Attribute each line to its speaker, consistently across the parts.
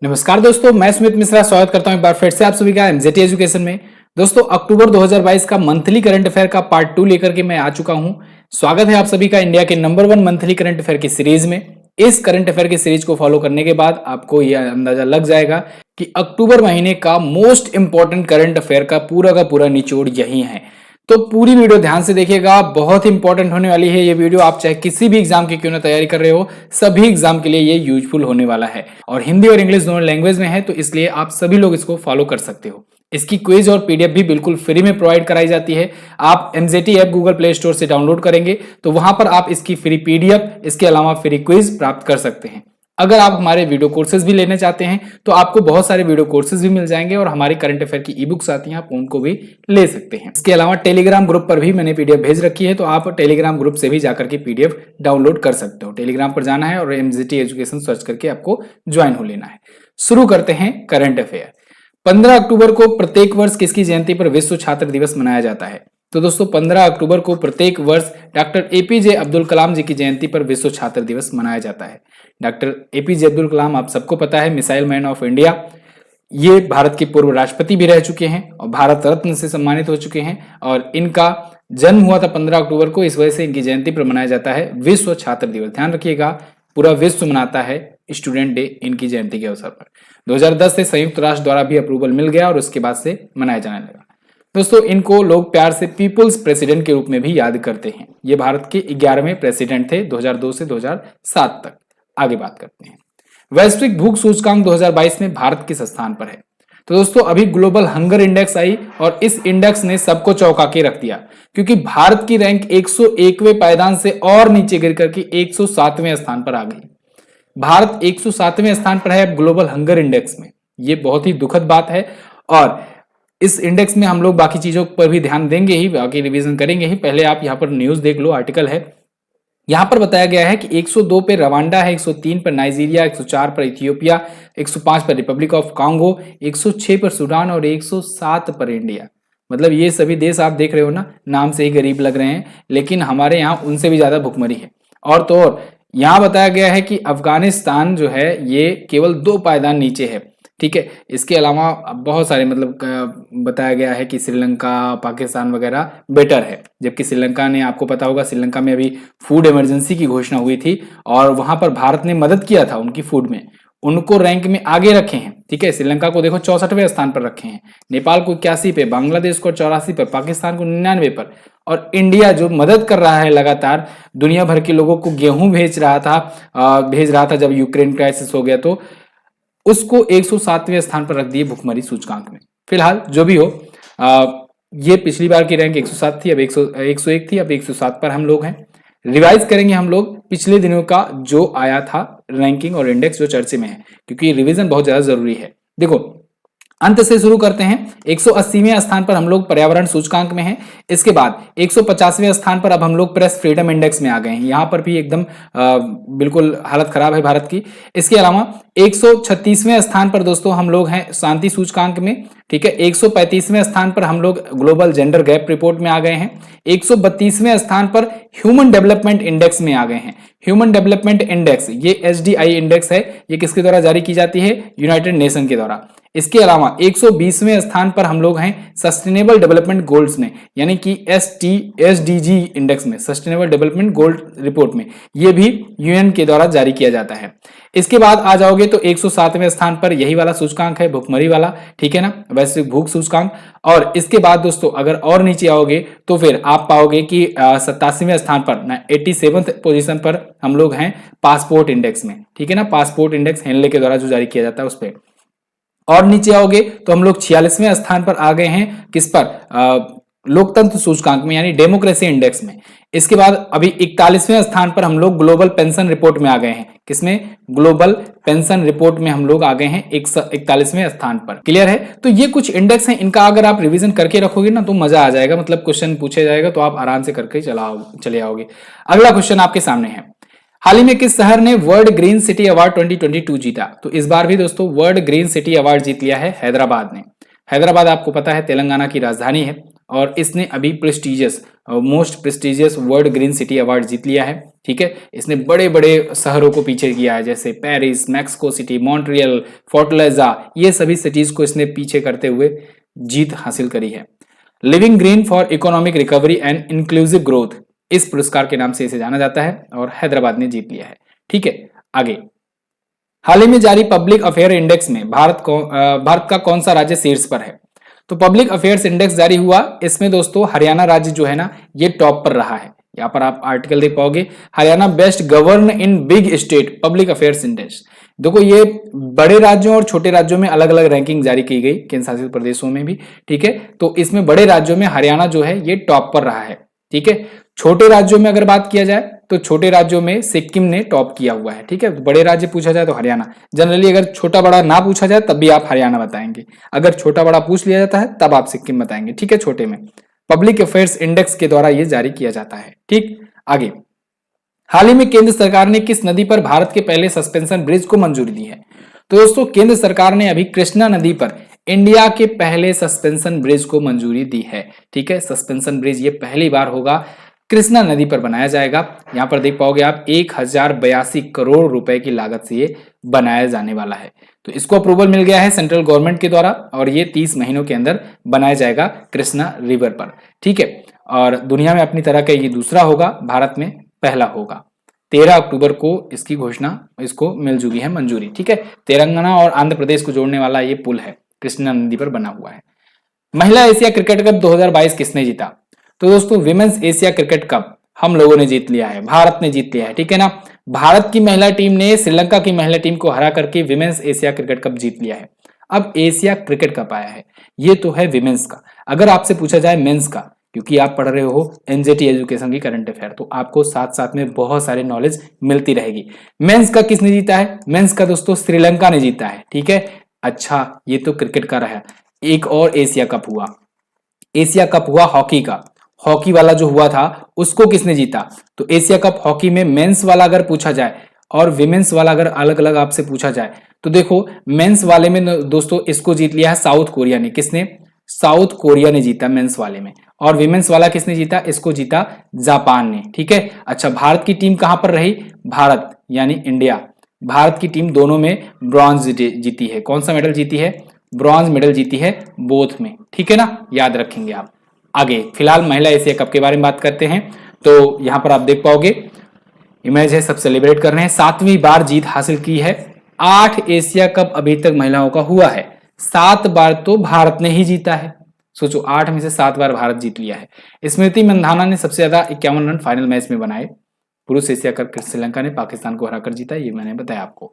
Speaker 1: नमस्कार दोस्तों, मैं सुमित मिश्रा स्वागत करता हूं एक बार फिर से आप सभी का एमजेटी एजुकेशन में। दोस्तों, अक्टूबर 2022 का मंथली करंट अफेयर का पार्ट 2 लेकर के मैं आ चुका हूं। स्वागत है आप सभी का इंडिया के नंबर 1 मंथली करंट अफेयर की सीरीज में। इस करंट अफेयर की सीरीज को फॉलो करने के बाद आपको यह अंदाजा लग जाएगा कि अक्टूबर महीने का मोस्ट इंपॉर्टेंट करंट अफेयर का पूरा निचोड़ यही है। तो पूरी वीडियो ध्यान से देखिएगा, बहुत इंपॉर्टेंट होने वाली है ये वीडियो। आप चाहे किसी भी एग्जाम की क्यों ना तैयारी कर रहे हो, सभी एग्जाम के लिए ये यूजफुल होने वाला है और हिंदी और इंग्लिश दोनों लैंग्वेज में है, तो इसलिए आप सभी लोग इसको फॉलो कर सकते हो। इसकी क्विज और पीडीएफ भी बिल्कुल फ्री में प्रोवाइड कराई जाती है। आप MJT app Google play store से डाउनलोड करेंगे तो वहां पर आप इसकी फ्री पीडीएफ, इसके अलावा फ्री क्विज प्राप्त कर सकते हैं। अगर आप हमारे वीडियो कोर्सेज भी लेना चाहते हैं तो आपको बहुत सारे वीडियो कोर्सेज भी मिल जाएंगे और हमारी करंट अफेयर की ई बुक्स आती हैं, आप उनको भी ले सकते हैं। इसके अलावा टेलीग्राम ग्रुप पर भी मैंने पीडीएफ भेज रखी है, तो आप टेलीग्राम ग्रुप से भी जाकर के पीडीएफ डाउनलोड कर सकते हो। टेलीग्राम पर जाना है और एमजेटी एजुकेशन सर्च करके आपको ज्वाइन हो लेना है। शुरू करते हैं करंट अफेयर। 15 अक्टूबर को प्रत्येक वर्ष किसकी जयंती पर विश्व छात्र दिवस मनाया जाता है? तो दोस्तों, 15 अक्टूबर को प्रत्येक वर्ष डॉक्टर एपीजे अब्दुल कलाम जी की जयंती पर विश्व छात्र दिवस मनाया जाता है। डॉक्टर एपीजे अब्दुल कलाम आप सबको पता है, मिसाइल मैन ऑफ इंडिया। ये भारत के पूर्व राष्ट्रपति भी रह चुके हैं और भारत रत्न से सम्मानित हो चुके हैं और इनका जन्म हुआ था 15 अक्टूबर को, इस वजह से इनकी जयंती पर मनाया जाता है विश्व छात्र दिवस। ध्यान रखिएगा, पूरा विश्व मनाता है स्टूडेंट डे इनकी जयंती के अवसर पर। 2010 से संयुक्त राष्ट्र द्वारा भी अप्रूवल मिल गया और उसके बाद से मनाया जाने लगा। दोस्तों, इनको लोग प्यार से पीपुल्स प्रेसिडेंट के रूप में भी याद करते हैं। ये भारत के 11वें प्रेसिडेंट थे 2002 से 2007 तक। आगे बात करते हैं। वैश्विक भूख सूचकांक 2022 में भारत किस स्थान पर है? तो दोस्तों, अभी ग्लोबल हंगर इंडेक्स आई और इस इंडेक्स ने सबको चौंका के रख दिया, क्योंकि भारत की रैंक 101वें पायदान से और नीचे गिर करके 107वें स्थान पर आ गई। भारत 107वें स्थान पर है ग्लोबल हंगर इंडेक्स में। ये बहुत ही दुखद बात है और इस इंडेक्स में हम लोग बाकी चीजों पर भी ध्यान देंगे ही, बाकी रिवीजन करेंगे ही। पहले आप यहाँ पर न्यूज देख लो, आर्टिकल है। यहाँ पर बताया गया है कि 102 पे रवांडा है, 103 पर नाइजीरिया, 104 पर इथियोपिया, 105 पर रिपब्लिक ऑफ कांगो, 106 पर सूडान और 107 पर इंडिया। मतलब ये सभी देश आप देख रहे हो ना, नाम से ही गरीब लग रहे हैं, लेकिन हमारे यहाँ उनसे भी ज्यादा भुखमरी है। और तो और यहाँ बताया गया है कि अफगानिस्तान जो है ये केवल 2 पायदान नीचे है। ठीक है, इसके अलावा बहुत सारे बताया गया है कि श्रीलंका, पाकिस्तान वगैरह बेटर है, जबकि श्रीलंका ने, आपको पता होगा, श्रीलंका में अभी फूड इमरजेंसी की घोषणा हुई थी और वहां पर भारत ने मदद किया था उनकी फूड में, उनको रैंक में आगे रखे हैं। ठीक है, श्रीलंका को देखो 64वें स्थान पर रखे हैं, नेपाल को 81 पे, बांग्लादेश को 84 पर, पाकिस्तान को 99 पर, और इंडिया जो मदद कर रहा है लगातार, दुनिया भर के लोगों को गेहूं भेज रहा था जब यूक्रेन क्राइसिस हो गया, तो उसको 107वें स्थान पर रख दिए भुखमरी सूचकांक में। फिलहाल जो भी हो, ये पिछली बार की रैंक 107 थी, अब 101 थी, अब 107 पर हम लोग हैं। रिवाइज करेंगे हम लोग पिछले दिनों का जो आया था रैंकिंग और इंडेक्स जो चर्चे में है, क्योंकि रिवीजन बहुत ज्यादा जरूरी है। देखो, अंत से शुरू करते हैं। 180वें स्थान पर हम लोग पर्यावरण सूचकांक में हैं। इसके बाद 150वें स्थान पर अब हम लोग प्रेस फ्रीडम इंडेक्स में आ गए हैं। यहां पर भी एकदम बिल्कुल हालत खराब है भारत की। इसके अलावा 136वें स्थान पर दोस्तों हम लोग हैं शांति सूचकांक में। ठीक है, 135वें स्थान पर हम लोग ग्लोबल जेंडर गैप रिपोर्ट में आ गए हैं। 132वें स्थान पर ह्यूमन डेवलपमेंट इंडेक्स में आ गए हैं। ह्यूमन डेवलपमेंट इंडेक्स ये HDI इंडेक्स है, ये किसके द्वारा जारी की जाती है? यूनाइटेड नेशन के द्वारा। इसके अलावा 120वें स्थान पर हम लोग हैं सस्टेनेबल डेवलपमेंट गोल्स में, यानी कि SDG इंडेक्स में, सस्टेनेबल डेवलपमेंट गोल्ड रिपोर्ट में, ये भी यूएन के द्वारा जारी किया जाता है। इसके बाद आ जाओगे तो 107वें स्थान पर यही वाला सूचकांक है, भुखमरी वाला। ठीक है ना, वैश्विक भूख सूचकांक। और इसके बाद दोस्तों अगर और नीचे आओगे तो फिर आप पाओगे कि 87वें स्थान पर, 87th पोजीशन पर हम लोग हैं पासपोर्ट इंडेक्स में। ठीक है ना, पासपोर्ट इंडेक्स हेनले के द्वारा जो जारी किया जाता है उस पर। और नीचे आओगे तो हम लोग 46वें स्थान पर आ गए हैं, किस पर? लोकतंत्र सूचकांक में, यानी डेमोक्रेसी इंडेक्स में। इसके बाद अभी 41वें स्थान पर हम लोग ग्लोबल पेंशन रिपोर्ट में आ गए हैं। किसमें? ग्लोबल पेंशन रिपोर्ट में हम लोग आ गए हैं 41वें स्थान पर। क्लियर है? तो ये कुछ इंडेक्स हैं, इनका अगर आप रिवीजन करके रखोगे ना तो मजा आ जाएगा, मतलब क्वेश्चन पूछे जाएगा तो आप आराम से करके चले आओगे। अगला क्वेश्चन आपके सामने है, हाल ही में किस शहर ने वर्ल्ड ग्रीन सिटी अवार्ड 2022 जीता? तो इस बार भी दोस्तों वर्ल्ड ग्रीन सिटी अवार्ड जीत लिया है हैदराबाद ने। हैदराबाद आपको पता है तेलंगाना की राजधानी है और इसने अभी prestigious most prestigious world green city award जीत लिया है। ठीक है, इसने बड़े बड़े शहरों को पीछे किया है, जैसे पेरिस, मैक्सिको सिटी, मॉन्ट्रियल, फोर्टलेजा, ये सभी सिटीज को इसने पीछे करते हुए जीत हासिल करी है। Living green for economic recovery and inclusive growth, इस पुरस्कार के नाम से इसे जाना जाता है और हैदराबाद ने जीत लिया है। ठीक है, आगे हाल ही में जारी पब्लिक अफेयर इंडेक्स में भारत का कौन सा राज्य शीर्ष पर है? तो पब्लिक अफेयर्स इंडेक्स जारी हुआ, इसमें दोस्तों हरियाणा राज्य जो है ना ये टॉप पर रहा है। यहाँ पर आप आर्टिकल देख पाओगे, Haryana best govern in big state public affairs index. देखो ये बड़े राज्यों और छोटे राज्यों में अलग अलग रैंकिंग जारी की गई, केंद्र शासित प्रदेशों में भी। ठीक है, तो इसमें बड़े राज्यों में हरियाणा जो है ये टॉप पर रहा है। ठीक है, छोटे राज्यों में अगर बात किया जाए तो छोटे राज्यों में सिक्किम ने टॉप किया हुआ है। ठीक है, बड़े राज्य पूछा जाए तो हरियाणा। जनरली अगर छोटा बड़ा ना पूछा जाए तब भी आप हरियाणा बताएंगे, अगर छोटा बड़ा पूछ लिया जाता है तब आप सिक्किम बताएंगे। ठीक है, छोटे में पब्लिक अफेयर्स इंडेक्स के द्वारा यह जारी किया जाता है। ठीक, आगे हाल ही में केंद्र सरकार ने किस नदी पर भारत के पहले सस्पेंशन ब्रिज को मंजूरी दी है? तो दोस्तों केंद्र सरकार ने अभी कृष्णा नदी पर इंडिया के पहले सस्पेंशन ब्रिज को मंजूरी दी है। ठीक है, सस्पेंशन ब्रिज ये पहली बार होगा, कृष्णा नदी पर बनाया जाएगा। यहां पर देख पाओगे आप 1082 करोड़ रुपए की लागत से ये बनाया जाने वाला है। तो इसको अप्रूवल मिल गया है सेंट्रल गवर्नमेंट के द्वारा और ये 30 महीनों के अंदर बनाया जाएगा कृष्णा रिवर पर। ठीक है, और दुनिया में अपनी तरह का ये दूसरा होगा, भारत में पहला होगा। 13 अक्टूबर को इसकी घोषणा इसको मिल चुकी है मंजूरी। ठीक है, तेलंगाना और आंध्र प्रदेश को जोड़ने वाला ये पुल है, कृष्णा नदी पर बना हुआ है। महिला एशिया क्रिकेट कप 2022 किसने जीता? तो दोस्तों विमेंस एशिया क्रिकेट कप हम लोगों ने जीत लिया है, भारत ने जीत लिया है। ठीक है ना, भारत की महिला टीम ने श्रीलंका की महिला टीम को हरा करके विमेंस एशिया क्रिकेट कप जीत लिया है। अब एशिया क्रिकेट कप आया है, ये तो है विमेंस का। अगर आपसे पूछा जाए मेंस का, क्योंकि आप पढ़ रहे हो एनजेटी एजुकेशन की करंट अफेयर, तो आपको साथ साथ में बहुत सारे नॉलेज मिलती रहेगी। मेंस का किसने जीता है? मेंस का दोस्तों श्रीलंका ने जीता है। ठीक है, अच्छा ये तो क्रिकेट का रहा। एक और एशिया कप हुआ, एशिया कप हुआ हॉकी का। हॉकी वाला जो हुआ था उसको किसने जीता? तो एशिया कप हॉकी में मेंस वाला अगर पूछा जाए और विमेंस वाला अगर अलग अलग आपसे पूछा जाए तो देखो मेंस वाले में दोस्तों इसको जीत लिया है साउथ कोरिया ने। किसने? साउथ कोरिया ने जीता मेंस वाले में। और विमेंस वाला किसने जीता? इसको जीता जापान ने। ठीक है, अच्छा भारत की टीम कहां पर रही? भारत यानी इंडिया, भारत की टीम दोनों में ब्रॉन्ज जीती है। कौन सा मेडल जीती है? ब्रॉन्ज मेडल जीती है बोथ में। ठीक है ना, याद रखेंगे आप। आगे फिलहाल महिला एशिया कप के बारे में बात करते हैं, तो यहां पर आप देख पाओगे इमेज है, सब सेलिब्रेट कर रहे हैं। 7वीं बार जीत हासिल की है। 8 एशिया कप अभी तक महिलाओं का हुआ है, 7 बार तो भारत ने ही जीता है। सोचो 8 में से 7 बार भारत जीत लिया है। स्मृति मंधाना ने सबसे ज्यादा 51 रन फाइनल मैच में बनाए। पुरुष एशिया कप श्रीलंका ने पाकिस्तान को हराकर जीता, ये मैंने बताया आपको।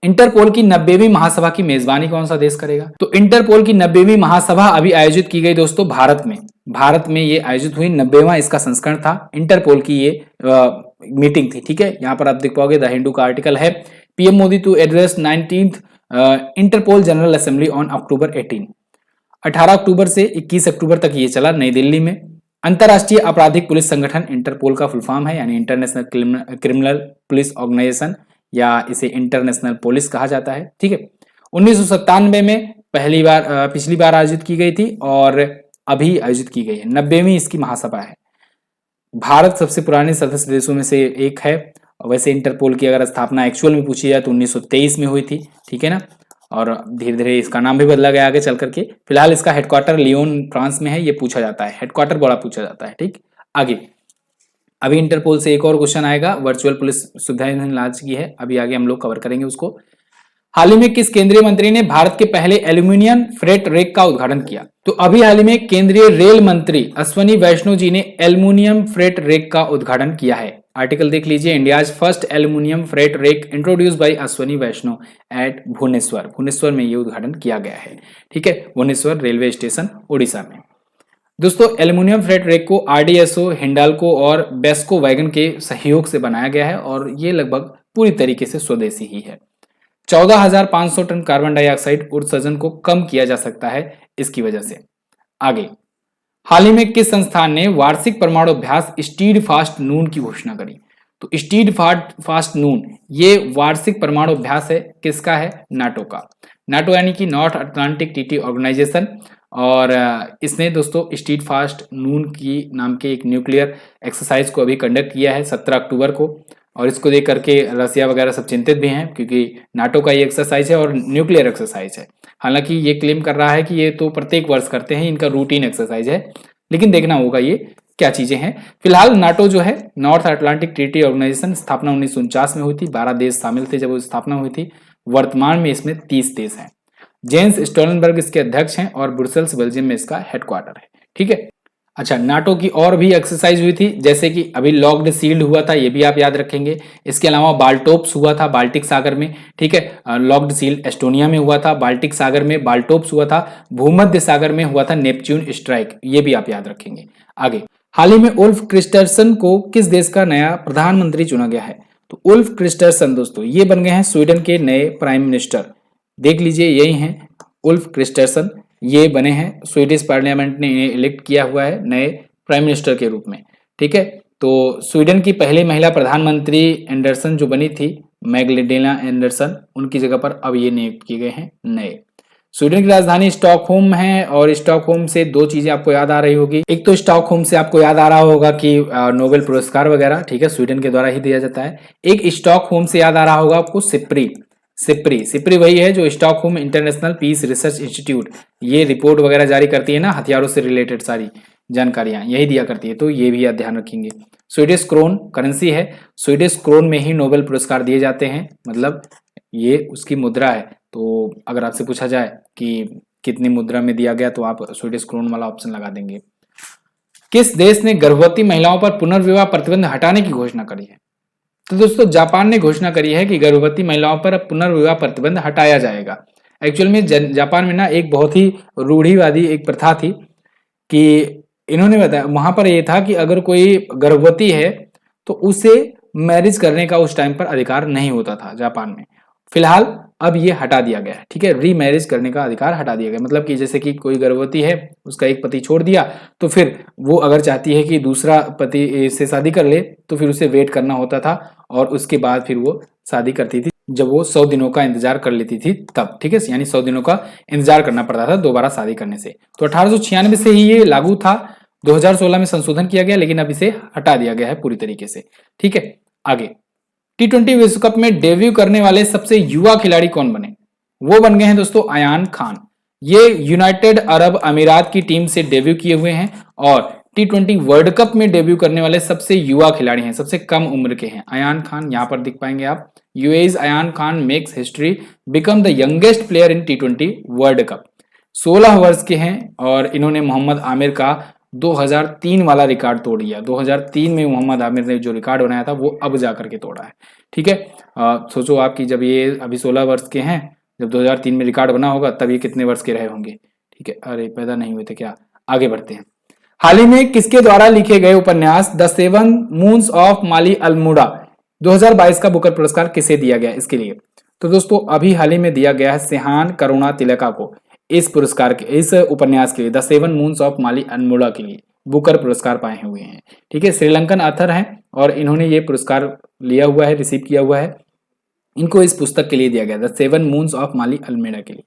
Speaker 1: इंटरपोल की 90वीं महासभा की मेजबानी कौन सा देश करेगा? तो इंटरपोल की 90वीं महासभा अभी आयोजित की गई दोस्तों भारत में। भारत में ये आयोजित हुई, 90वां इसका संस्करण था। इंटरपोल की ये मीटिंग थी। ठीक है, यहाँ पर आप देख पाओगे द हिंदू का आर्टिकल है, PM Modi to address 19th Interpol general assembly on October 18। 18 अक्टूबर से 21 अक्टूबर तक ये चला नई दिल्ली में। अंतरराष्ट्रीय आपराधिक पुलिस संगठन इंटरपोल का फुल फॉर्म है, यानी इंटरनेशनल क्रिमिनल पुलिस ऑर्गेनाइजेशन, या इसे इंटरनेशनल पुलिस कहा जाता है। ठीक है, 1997 में पिछली बार आयोजित की गई थी और अभी आयोजित की गई है। 90वीं इसकी महासभा है। भारत सबसे पुराने सदस्य देशों में से एक है। वैसे इंटरपोल की अगर स्थापना एक्चुअल में पूछी जाए तो 1923 में हुई थी। ठीक है ना, और धीरे धीरे इसका नाम भी बदला गया आगे चल करके। फिलहाल इसका हेडक्वार्टर लियोन फ्रांस में है, ये पूछा जाता है, हेडक्वार्टर बड़ा पूछा जाता है। ठीक, आगे अभी इंटरपोल से एक और क्वेश्चन आएगा, वर्चुअल पुलिस सुविधाएं लॉन्च की है, अभी आगे हम लोग कवर करेंगे उसको। हाल ही में किस केंद्रीय मंत्री ने भारत के पहले एल्यूमिनियम फ्रेट रेक का उद्घाटन किया? तो अभी हाल ही में केंद्रीय रेल मंत्री अश्वनी वैष्णव जी ने एल्यूमिनियम फ्रेट रेक का उद्घाटन किया है। आर्टिकल देख लीजिए, India's first aluminium freight rake introduced by Ashwini Vaishnaw at Bhubaneswar. Bhubaneswar में ये उद्घाटन किया गया है। ठीक है, भुवनेश्वर रेलवे स्टेशन उड़ीसा में। दोस्तों एल्यूमिनियम फ्रेट रेक को आरडीएसओ, हिंडाल्को और बेस्को वैगन के सहयोग से बनाया गया है और ये लगभग पूरी तरीके से स्वदेशी ही है। 14,500 टन कार्बन डाइऑक्साइड उत्सर्जन को कम किया जा सकता है इसकी वजह से। आगे हाल ही में किस संस्थान ने वार्षिक परमाणु अभ्यास स्टीड फास्ट नून की घोषणा करी? तो स्टीड फास्ट नून ये वार्षिक परमाणु अभ्यास है, किसका है? नाटो का। नाटो यानी कि नॉर्थ अटलांटिक ट्रीटी ऑर्गेनाइजेशन, और इसने दोस्तों स्टीट फास्ट नून की नाम के एक न्यूक्लियर एक्सरसाइज को अभी कंडक्ट किया है 17 अक्टूबर को। और इसको देख करके रसिया वगैरह सब चिंतित भी हैं, क्योंकि नाटो का ये एक्सरसाइज है और न्यूक्लियर एक्सरसाइज है। हालांकि ये क्लेम कर रहा है कि ये तो प्रत्येक वर्ष करते हैं, इनका रूटीन एक्सरसाइज है, लेकिन देखना होगा ये क्या चीजें हैं। फिलहाल नाटो जो है नॉर्थ अटलांटिक ट्रीटी ऑर्गेनाइजेशन, स्थापना 1949 में हुई थी, 12 देश शामिल थे जब वो स्थापना हुई थी। वर्तमान में इसमें 30 देश हैं। जेंस स्टोलनबर्ग इसके अध्यक्ष हैं और ब्रुसेल्स बेल्जियम में इसका हेडक्वार्टर है। ठीक है। अच्छा, नाटो की और भी एक्सरसाइज हुई थी, जैसे कि अभी लॉक्ड सील्ड हुआ था, ये भी आप याद रखेंगे। इसके अलावा बाल्टोप्स हुआ था बाल्टिक सागर में। ठीक है, लॉक्ड सील्ड एस्टोनिया में हुआ था, बाल्टिक सागर में बाल्टोप्स हुआ था, भूमध्य सागर में हुआ था नेपच्यून स्ट्राइक, ये भी आप याद रखेंगे। आगे, हाल ही में उल्फ क्रिस्टर्सन को किस देश का नया प्रधानमंत्री चुना गया है? तो उल्फ क्रिस्टर्सन दोस्तों ये बन गए हैं स्वीडन के नए प्राइम मिनिस्टर। देख लीजिए, यही हैं उल्फ क्रिस्टर्सन, ये बने हैं, स्वीडिश पार्लियामेंट ने इन्हें इलेक्ट किया हुआ है नए प्राइम मिनिस्टर के रूप में। ठीक है, तो स्वीडन की पहली महिला प्रधानमंत्री एंडरसन जो बनी थी, मैग्लेडेना एंडरसन, उनकी जगह पर अब ये नियुक्त किए गए हैं नए। स्वीडन की राजधानी स्टॉकहोम है और स्टॉकहोम से दो चीजें आपको याद आ रही होगी। एक तो स्टॉकहोम से आपको याद आ रहा होगा कि नोबेल पुरस्कार वगैरह, ठीक है, स्वीडन के द्वारा ही दिया जाता है। एक स्टॉकहोम से याद आ रहा होगा आपको सिप्री। सिप्री सिप्री वही है जो Stockholm International Peace Research Institute, ये रिपोर्ट वगैरह जारी करती है ना, हथियारों से रिलेटेड सारी जानकारियां यही दिया करती है, तो ये भी आप ध्यान रखेंगे। स्वीडिश क्रोन करेंसी है, स्वीडिश क्रोन में ही नोबेल पुरस्कार दिए जाते हैं, मतलब ये उसकी मुद्रा है। तो अगर आपसे पूछा जाए कि कितनी मुद्रा में दिया गया, तो आप स्वीडिश क्रोन वाला ऑप्शन लगा देंगे। किस देश ने गर्भवती महिलाओं पर पुनर्विवाह प्रतिबंध हटाने की घोषणा करी है? तो दोस्तों जापान ने घोषणा करी है कि गर्भवती महिलाओं पर अब पुनर्विवाह प्रतिबंध हटाया जाएगा। एक्चुअल में जापान में ना एक बहुत ही रूढ़िवादी एक प्रथा थी कि इन्होंने बताया, वहां पर ये था कि अगर कोई गर्भवती है तो उसे मैरिज करने का उस टाइम पर अधिकार नहीं होता था जापान में। फिलहाल अब ये हटा दिया गया है। ठीक है, रीमैरिज करने का अधिकार हटा दिया गया, मतलब कि जैसे कि कोई गर्भवती है, उसका एक पति छोड़ दिया, तो फिर वो अगर चाहती है कि दूसरा पति से शादी कर ले, तो फिर उसे वेट करना होता था और उसके बाद फिर वो शादी करती थी, जब वो 100 दिनों का इंतजार कर लेती थी तब। ठीक है, यानी 100 दिनों का इंतजार करना पड़ता था दोबारा शादी करने से। तो 1896 से ही ये लागू था, 2016 में संशोधन किया गया, लेकिन अब इसे हटा दिया गया है पूरी तरीके से। ठीक है, आगे, T20 विश्व कप में डेब्यू करने वाले सबसे युवा खिलाड़ी कौन बने? वो बन गए हैं दोस्तों अयान खान। ये यूनाइटेड अरब अमीरात की टीम से डेब्यू किए हुए हैं और T20 वर्ल्ड कप में डेब्यू करने वाले सबसे युवा खिलाड़ी हैं, सबसे कम उम्र के हैं अयान खान। यहां पर दिख पाएंगे आप, UAE's Ayan Khan makes history, become the youngest player in T20 world cup. 16 वर्ष के हैं और इन्होंने मोहम्मद आमिर का 2003 वाला रिकॉर्ड तोड़ दिया। 2003 में मोहम्मद आमिर ने जो रिकॉर्ड बनाया था वो अब जाकर के तोड़ा है। ठीक है, सोचो आप कि जब ये अभी 16 वर्ष के हैं, जब 2003 में रिकॉर्ड बना होगा तब ये कितने वर्ष के रहे होंगे। ठीक है, अरे पैदा नहीं हुए थे क्या। आगे बढ़ते हैं। हाल ही में किसके द्वारा लिखे गए उपन्यास द सेवन मून्स ऑफ माली अल्मुडा 2022 का बुकर पुरस्कार किसे दिया गया इसके लिए? तो दोस्तों अभी हाल ही में दिया गया है सिहान करुणा तिलका को इस पुरस्कार के, इस उपन्यास के लिए, द सेवन मून्स ऑफ माली अल्मुडा के लिए बुकर पुरस्कार पाए हुए हैं। ठीक है, श्रीलंकन ऑथर हैं और इन्होंने ये पुरस्कार लिया हुआ है, रिसीव किया हुआ है। इनको इस पुस्तक के लिए दिया गया, the seven moons of Maali Almeida के लिए।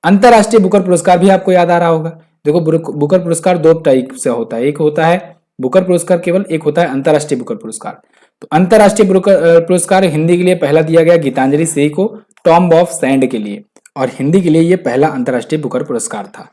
Speaker 1: अंतरराष्ट्रीय बुकर पुरस्कार भी आपको याद आ रहा होगा। देखो, बुकर पुरस्कार दो टाइप से होता है, एक होता है बुकर पुरस्कार केवल, एक होता है अंतरराष्ट्रीय बुकर पुरस्कार। तो अंतरराष्ट्रीय बुकर पुरस्कार हिंदी के लिए पहला दिया गया गीतांजलि सिंह को टॉम्ब ऑफ सैंड के लिए, और हिंदी के लिए यह पहला अंतरराष्ट्रीय बुकर पुरस्कार था।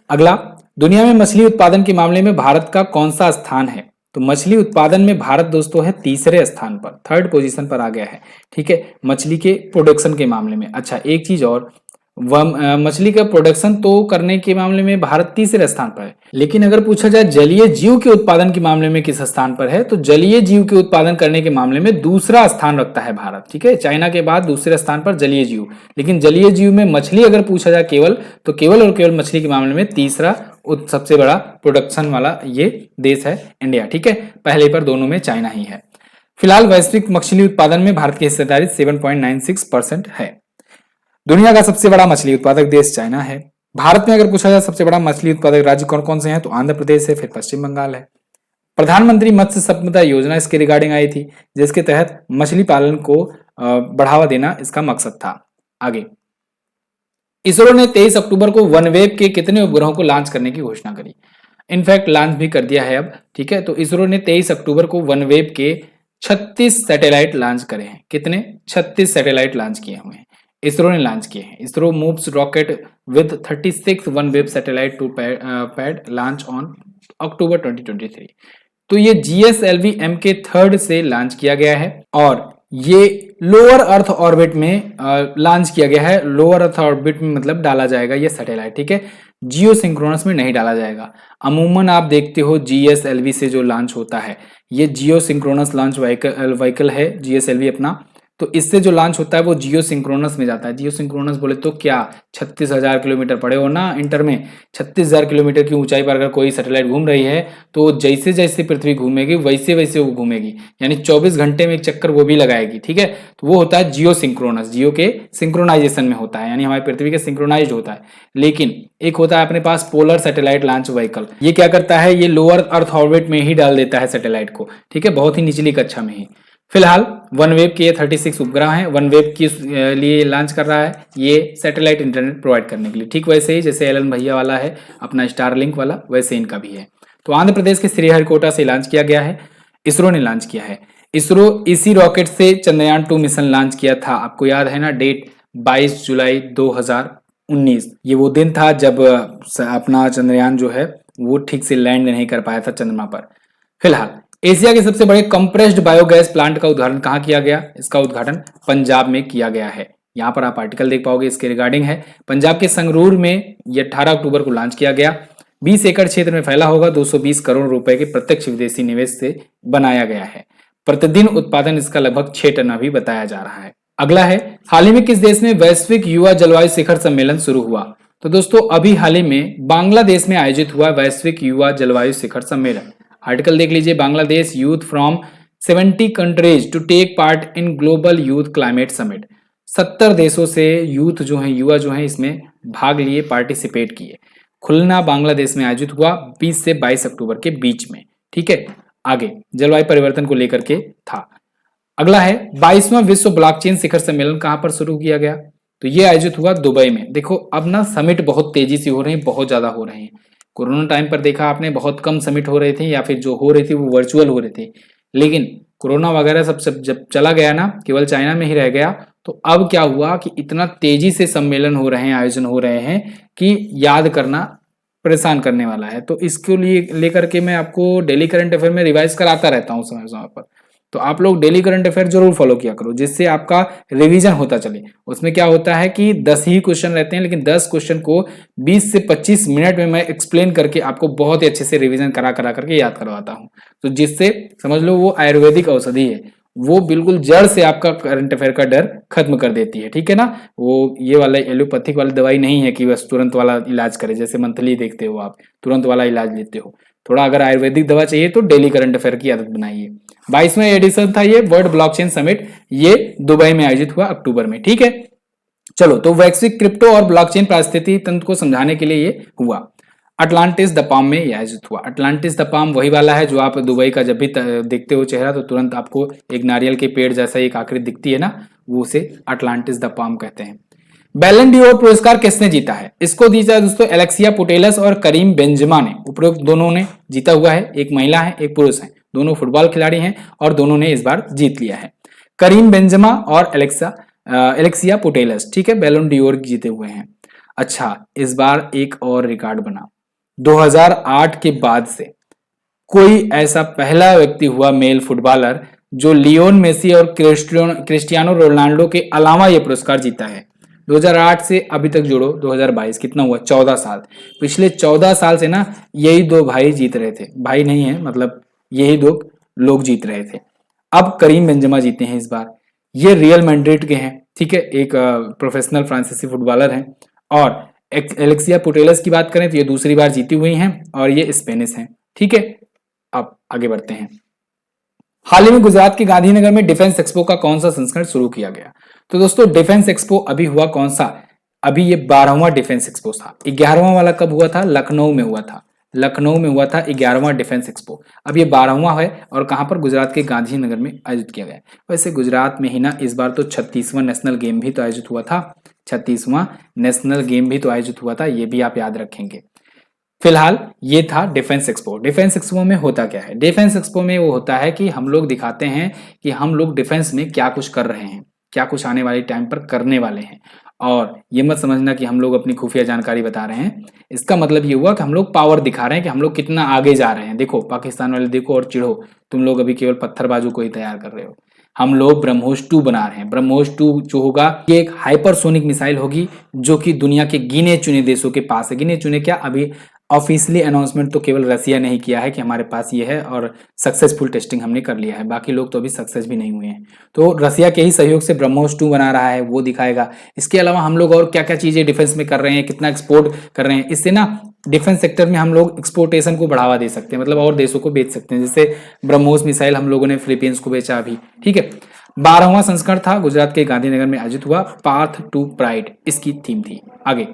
Speaker 1: अगला, दुनिया में मछली उत्पादन के मामले में भारत का कौन सा स्थान है? तो मछली उत्पादन में भारत दोस्तों है तीसरे स्थान पर, थर्ड पोजीशन पर आ गया है। ठीक है, मछली के प्रोडक्शन के मामले में। अच्छा, एक चीज और, मछली का प्रोडक्शन तो करने के मामले में भारत तीसरे स्थान पर है, लेकिन अगर पूछा जाए जलीय जीव के उत्पादन के मामले में किस स्थान पर है, तो जलीय जीव के उत्पादन करने के मामले में दूसरा स्थान रखता है भारत। ठीक है, चाइना के बाद दूसरे स्थान पर जलीय जीव, लेकिन जलीय जीव में मछली अगर पूछा जाए केवल, तो केवल और केवल मछली के मामले में तीसरा सबसे बड़ा प्रोडक्शन वाला ये देश है इंडिया। ठीक है, पहले पर दोनों में चाइना ही है। फिलहाल वैश्विक मछली उत्पादन में भारत की हिस्सेदारी 7.96% है। दुनिया का सबसे बड़ा मछली उत्पादक देश चाइना है। भारत में अगर पूछा जाए सबसे बड़ा मछली उत्पादक राज्य कौन कौन से हैं, तो आंध्र प्रदेश है, फिर पश्चिम बंगाल है। प्रधानमंत्री मत्स्य संपदा योजना इसके रिगार्डिंग आई थी, जिसके तहत मछली पालन को बढ़ावा देना इसका मकसद था। आगे, इसरो ने 23 अक्टूबर को वनवेव के कितने उपग्रहों को लॉन्च करने की घोषणा करी? इनफैक्ट लॉन्च भी कर दिया है अब, ठीक है। तो इसरो ने 23 अक्टूबर को वनवेव के 36 सैटेलाइट लॉन्च करे हैं। कितने? 36 सैटेलाइट लॉन्च किए हुए हैं, इसरो ने लॉन्च किए हैं। ISRO moves rocket with 36 OneWeb satellite to pad launch on October 2023। तो ये GSLV M के थर्ड से लॉन्च किया गया है और ये लोअर अर्थ ऑर्बिट में लॉन्च किया गया है। लोअर अर्थ ऑर्बिट में मतलब डाला जाएगा ये सैटेलाइट, ठीक है। जियो सिंक्रोनस में नहीं डाला जाएगा। अमूमन आप देखते हो GSLV से जो लॉन्च होता है, ये जियो सिंक्रोनस लॉन्च व्हीकल है GSLV अपना। तो इससे जो लॉन्च होता है वो जियो सिंक्रोनस में जाता है। जियो सिंक्रोनस बोले तो क्या, 36,000 किलोमीटर पड़े हो ना इंटर में, 36,000 किलोमीटर की ऊंचाई पर अगर कोई सैटेलाइट घूम रही है तो जैसे जैसे पृथ्वी घूमेगी वैसे वैसे वो घूमेगी, यानी 24 घंटे में एक चक्कर वो भी लगाएगी, ठीक है। तो वो होता है जियो सिंक्रोनस, जियो के सिंक्रोनाइजेशन में होता है, यानी हमारी पृथ्वी के सिंक्रोनाइज होता है। लेकिन एक होता है अपने पास पोलर सैटेलाइट लॉन्च व्हीकल, ये क्या करता है, ये लोअर अर्थ ऑर्बिट में ही डाल देता है सैटेलाइट को, ठीक है, बहुत ही निचली कक्षा में ही। फिलहाल वनवेव के ये 36 उपग्रह हैं, वनवेव के लिए लॉन्च कर रहा है ये सैटेलाइट इंटरनेट प्रोवाइड करने के लिए, ठीक वैसे ही जैसे एलन भैया वाला है अपना स्टारलिंक वाला, वैसे इनका भी है। तो आंध्र प्रदेश के श्रीहरिकोटा से लॉन्च किया गया है, इसरो ने लॉन्च किया है। इसरो इसी रॉकेट से चंद्रयान 2 मिशन लॉन्च किया था, आपको याद है ना डेट, 22 जुलाई 2019। ये वो दिन था जब अपना चंद्रयान जो है वो ठीक से लैंड नहीं कर पाया था चंद्रमा पर। फिलहाल एशिया के सबसे बड़े कंप्रेस्ड बायोगैस प्लांट का उद्घाटन कहाँ किया गया? इसका उद्घाटन पंजाब में किया गया है। यहाँ पर आप आर्टिकल देख पाओगे इसके रिगार्डिंग है। पंजाब के संगरूर में ये 18 अक्टूबर को लॉन्च किया गया। 20 एकड़ क्षेत्र में फैला होगा, 220 करोड़ रुपए के प्रत्यक्ष विदेशी निवेश से बनाया गया है। प्रतिदिन उत्पादन इसका लगभग 6 टन अभी बताया जा रहा है। अगला है, हाल ही में किस देश में वैश्विक युवा जलवायु शिखर सम्मेलन शुरू हुआ? तो दोस्तों अभी हाल ही में बांग्लादेश में आयोजित हुआ वैश्विक युवा जलवायु शिखर सम्मेलन। आर्टिकल देख लीजिए, Bangladesh youth from 70 countries to take part in global youth climate summit. 70 देशों से यूथ जो है, युवा जो है इसमें भाग लिए, पार्टिसिपेट किए। खुलना बांग्लादेश में आयोजित हुआ 20 से 22 अक्टूबर के बीच में, ठीक है। आगे जलवायु परिवर्तन को लेकर के था। अगला है, 22वां विश्व ब्लॉकचेन शिखर सम्मेलन कहां पर शुरू किया गया? तो ये आयोजित हुआ दुबई में। देखो अब ना समिट बहुत तेजी से हो रहे हैं, बहुत ज्यादा हो रहे हैं। कोरोना टाइम पर देखा आपने, बहुत कम समिट हो रहे थे या फिर जो हो रही थी वो वर्चुअल हो रहे थे। लेकिन कोरोना वगैरह सब जब चला गया ना, केवल चाइना में ही रह गया, तो अब क्या हुआ कि इतना तेजी से सम्मेलन हो रहे हैं, आयोजन हो रहे हैं कि याद करना परेशान करने वाला है। तो इसके लिए लेकर के मैं आपको डेली करंट अफेयर में रिवाइज कराता रहता हूँ समय समय पर। तो आप लोग डेली करंट अफेयर जरूर फॉलो किया करो, जिससे आपका रिवीजन होता चले। उसमें क्या होता है कि 10 ही क्वेश्चन रहते हैं, लेकिन 10 क्वेश्चन को 20 से 25 मिनट में मैं एक्सप्लेन करके आपको बहुत ही अच्छे से रिवीजन करा करा करके याद करवाता हूँ। तो जिससे समझ लो वो आयुर्वेदिक औषधि है, वो बिल्कुल जड़ से आपका करंट अफेयर का डर खत्म कर देती है, ठीक है ना। वो ये वाला एलोपैथिक वाली दवाई नहीं है कि बस तुरंत वाला इलाज करे, जैसे मंथली देखते हो आप, तुरंत वाला इलाज लेते हो। थोड़ा अगर आयुर्वेदिक दवा चाहिए तो डेली करंट अफेयर की आदत बनाइए। 22वां एडिशन था ये वर्ल्ड ब्लॉकचेन समिट, ये दुबई में आयोजित हुआ अक्टूबर में, ठीक है। चलो, तो वैश्विक क्रिप्टो और ब्लॉकचेन पारिस्थितिकी तंत्र को समझाने के लिए ये हुआ। अटलांटिस द पाम में आयोजित हुआ। अटलांटिस द पाम वही वाला है जो आप दुबई का जब भी देखते हो चेहरा तो तुरंत आपको एक नारियल के पेड़ जैसा एक आकृति दिखती है ना, वो उसे अटलांटिस द पाम कहते हैं। बैलन डी ओर पुरस्कार किसने जीता है? इसको जीता है दोस्तों एलेक्सिया पुटेलस और करीम बेंजमा ने। उपरोक्त दोनों ने जीता हुआ है, एक महिला है एक पुरुष है, दोनों फुटबॉल खिलाड़ी हैं और दोनों ने इस बार जीत लिया है। करीम बेंजमा और एलेक्सिया पुटेलस, ठीक है, बैलन डी ओर जीते हुए हैं। अच्छा, इस बार एक और रिकॉर्ड बना, 2008 के बाद से कोई ऐसा पहला व्यक्ति हुआ मेल फुटबॉलर जो लियोन मेसी और क्रिस्टियानो रोनाल्डो के अलावा यह पुरस्कार जीता है। 2008 से अभी तक जोड़ो, 2022 कितना हुआ? 14 साल। पिछले 14 साल से ना यही दो भाई जीत रहे थे, भाई नहीं है मतलब यही दो लोग जीत रहे थे। अब करीम बेंजेमा जीते हैं इस बार। ये रियल मैड्रिड के हैं, ठीक है, एक प्रोफेशनल फ्रांसीसी फुटबॉलर हैं। और एलेक्सिया पुटेलस की बात करें तो ये दूसरी बार जीती हुई हैं और ये स्पेनिश हैं, ठीक है। अब आगे बढ़ते हैं। हाल ही में गुजरात के गांधीनगर में डिफेंस एक्सपो का कौन सा संस्करण शुरू किया गया? तो दोस्तों डिफेंस एक्सपो अभी हुआ कौन सा? अभी ये 12वां डिफेंस एक्सपो था। 11वां वाला कब हुआ था? लखनऊ में हुआ था। लखनऊ में हुआ था 11वां डिफेंस एक्सपो। अब ये 12वां है और कहाँ पर, गुजरात के गांधीनगर में आयोजित किया गया है। वैसे गुजरात में ही ना इस बार तो 36वां नेशनल गेम भी तो आयोजित हुआ था, 36वां नेशनल गेम भी तो आयोजित हुआ था, ये भी आप याद रखेंगे। फिलहाल ये था डिफेंस एक्सपो। डिफेंस एक्सपो में होता क्या है? डिफेंस एक्सपो में वो होता है कि हम लोग दिखाते हैं कि हम लोग डिफेंस में क्या कुछ कर रहे हैं, क्या कुछ आने वाले टाइम पर करने वाले हैं। और ये मत समझना कि हम लोग अपनी खुफिया जानकारी बता रहे हैं। इसका मतलब ये हुआ कि हम लोग पावर दिखा रहे हैं कि हम लोग कितना आगे जा रहे हैं। देखो पाकिस्तान वाले देखो और चिढ़ो, तुम लोग अभी केवल पत्थरबाजों को ही तैयार कर रहे हो। हम लोग ब्रह्मोस 2 बना रहे हैं। ब्रह्मोस 2 जो होगा ये एक हाइपरसोनिक मिसाइल होगी जो कि दुनिया के गिने चुने देशों के पास है। गिने चुने क्या, अभी ऑफिशियली अनाउंसमेंट तो केवल रसिया ने ही किया है कि हमारे पास ये है और सक्सेसफुल टेस्टिंग हमने कर लिया है, बाकी लोग तो अभी सक्सेस भी नहीं हुए हैं। तो रसिया के ही सहयोग से ब्रह्मोस 2 बना रहा है, वो दिखाएगा। इसके अलावा हम लोग और क्या क्या चीजें डिफेंस में कर रहे हैं, कितना एक्सपोर्ट कर रहे हैं, इससे ना डिफेंस सेक्टर में हम लोग एक्सपोर्टेशन को बढ़ावा दे सकते हैं, मतलब और देशों को बेच सकते हैं। जैसे ब्रह्मोस मिसाइल हम लोगों ने फिलीपींस को बेचा अभी, ठीक है। 12वां संस्करण था, गुजरात के गांधीनगर में आयोजित हुआ। पाथ टू प्राइड इसकी थीम थी। आगे,